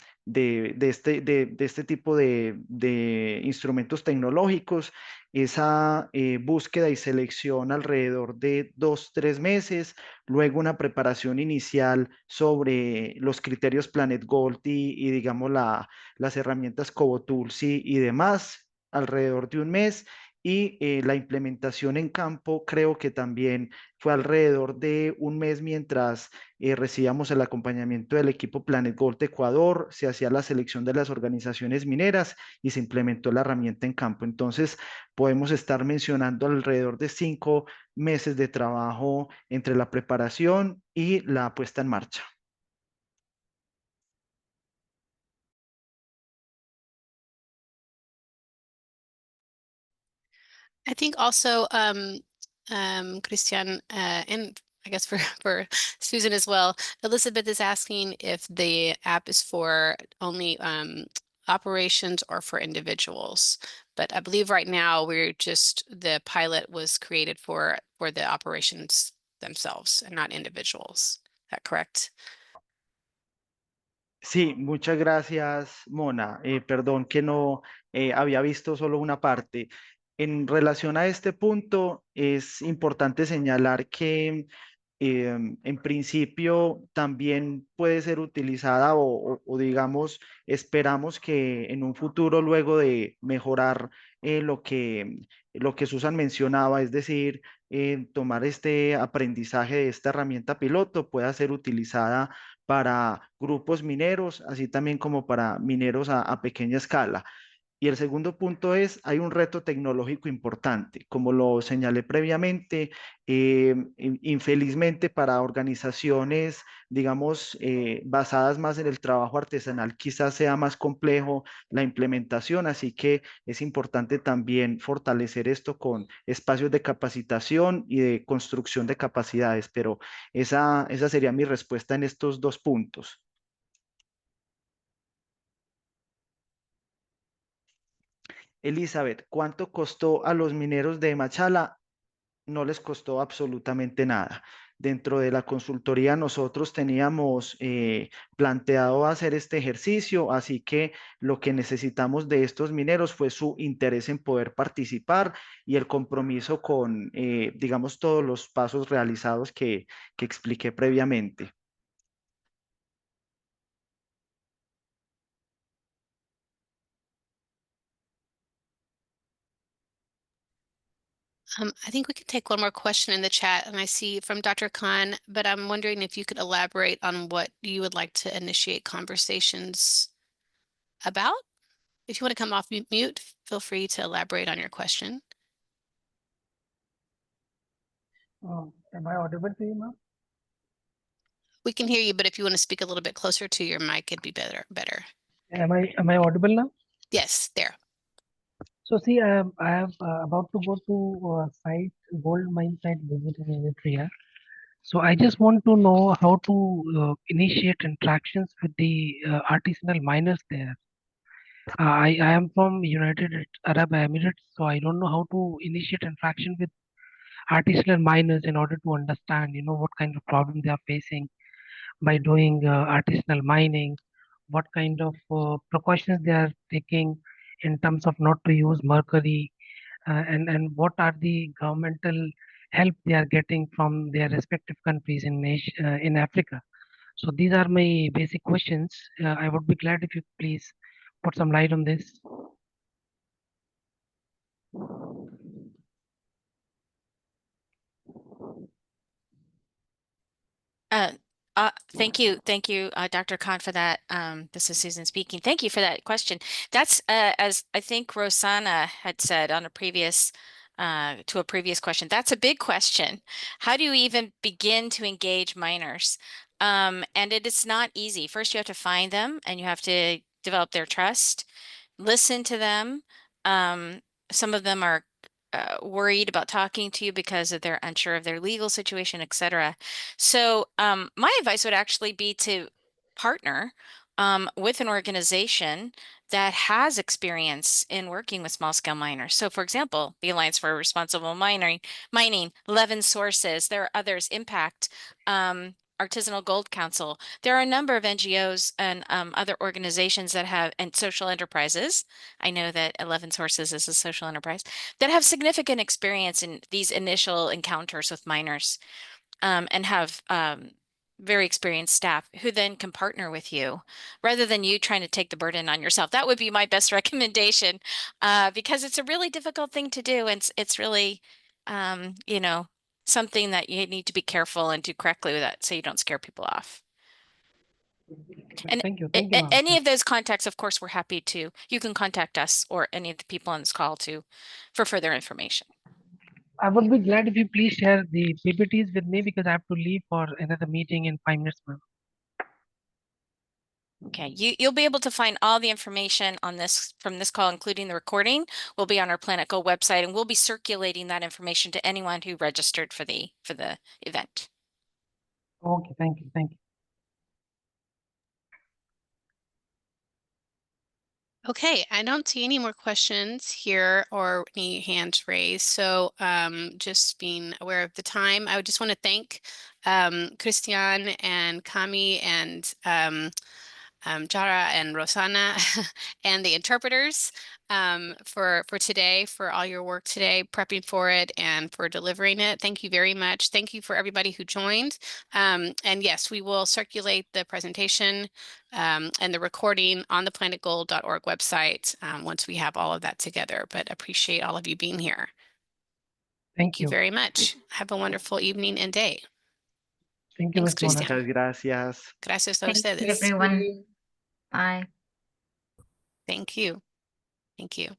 este tipo de instrumentos tecnológicos. Esa búsqueda y selección alrededor de 2, 3 meses. Luego una preparación inicial sobre los criterios planetGOLD y digamos las herramientas Cobo Tools y demás, alrededor de un mes. Y la implementación en campo creo que también fue alrededor de un mes mientras recibíamos el acompañamiento del equipo planetGOLD de Ecuador, se hacía la selección de las organizaciones mineras y se implementó la herramienta en campo. Entonces, podemos estar mencionando alrededor de 5 meses de trabajo entre la preparación y la puesta en marcha. I think also, Christian, and I guess for Susan as well, Elizabeth is asking if the app is for only operations or for individuals. But I believe right now the pilot was created for the operations themselves and not individuals. Is that correct? Sí, muchas gracias, Mona. Perdón que no había visto solo una parte. En relación a este punto, es importante señalar que en principio también puede ser utilizada o digamos, esperamos que en un futuro, luego de mejorar lo que Susan mencionaba, es decir, tomar este aprendizaje de esta herramienta piloto, pueda ser utilizada para grupos mineros, así también como para mineros a pequeña escala. Y el segundo punto es, hay un reto tecnológico importante, como lo señalé previamente, infelizmente para organizaciones, digamos, basadas más en el trabajo artesanal, quizás sea más complejo la implementación, así que es importante también fortalecer esto con espacios de capacitación y de construcción de capacidades, pero esa sería mi respuesta en estos 2 puntos. Elizabeth, ¿cuánto costó a los mineros de Machala? No les costó absolutamente nada. dentro de la consultoría nosotros teníamos planteado hacer este ejercicio, así que lo que necesitamos de estos mineros fue su interés en poder participar y el compromiso con, digamos, todos los pasos realizados que expliqué previamente. I think we can take one more question in the chat, and I see from Dr. Khan, but I'm wondering if you could elaborate on what you would like to initiate conversations about. If you want to come off mute, feel free to elaborate on your question. Am I audible to you, ma'am? We can hear you, but if you want to speak a little bit closer to your mic, it'd be better. Am I audible now? Yes, there. So see, I am about to go to site gold mine site visit in Eritrea. So I just want to know how to initiate interactions with the artisanal miners there. I am from United Arab Emirates, so I don't know how to initiate interaction with artisanal miners in order to understand, you know, what kind of problem they are facing by doing artisanal mining, what kind of precautions they are taking in terms of not to use mercury, and what are the governmental help they are getting from their respective countries in Asia, in Africa. So these are my basic questions. I would be glad if you please put some light on this. Thank you, Dr. Khan, for that. This is Susan speaking. Thank you for that question. That's as I think Rosanna had said on a previous to a previous question. That's a big question. How do you even begin to engage miners? And it is not easy. First, you have to find them, and you have to develop their trust. Listen to them. Some of them are worried about talking to you because of they're unsure of their legal situation, etc. So my advice would actually be to partner with an organization that has experience in working with small scale miners. So for example, the Alliance for Responsible Mining, Levin Sources, there are others, Impact, Artisanal Gold Council. There are a number of NGOs and other organizations that have, and social enterprises. I know that Levin Sources is a social enterprise that have significant experience in these initial encounters with miners, and have very experienced staff who then can partner with you rather than you trying to take the burden on yourself. That would be my best recommendation, because it's a really difficult thing to do. And it's really, you know, something that you need to be careful and do correctly with that so you don't scare people off. And Thank you, ma'am. any of those contacts, of course, we're happy to, you can contact us or any of the people on this call for further information. I would be glad if you please share the PPTs with me because I have to leave for another meeting in 5 minutes, ma'am. Okay, you'll be able to find all the information on this from this call, including the recording, will be on our planetGOLD website, and we'll be circulating that information to anyone who registered for the event. Okay, thank you. Okay, I don't see any more questions here or any hands raised. So just being aware of the time, I would just want to thank Christian and Kami and Jara and Rosanna and the interpreters for today, for all your work today, prepping for it and for delivering it. Thank you very much. Thank you for everybody who joined. And yes, we will circulate the presentation and the recording on the planetgold.org website once we have all of that together, but appreciate all of you being here. Thank you very much. Have a wonderful evening and day. Thank you, Thanks, Ms. Mona. Christian. Muchas gracias. Gracias a Thank you, ustedes. everyone. Bye. Thank you. Thank you.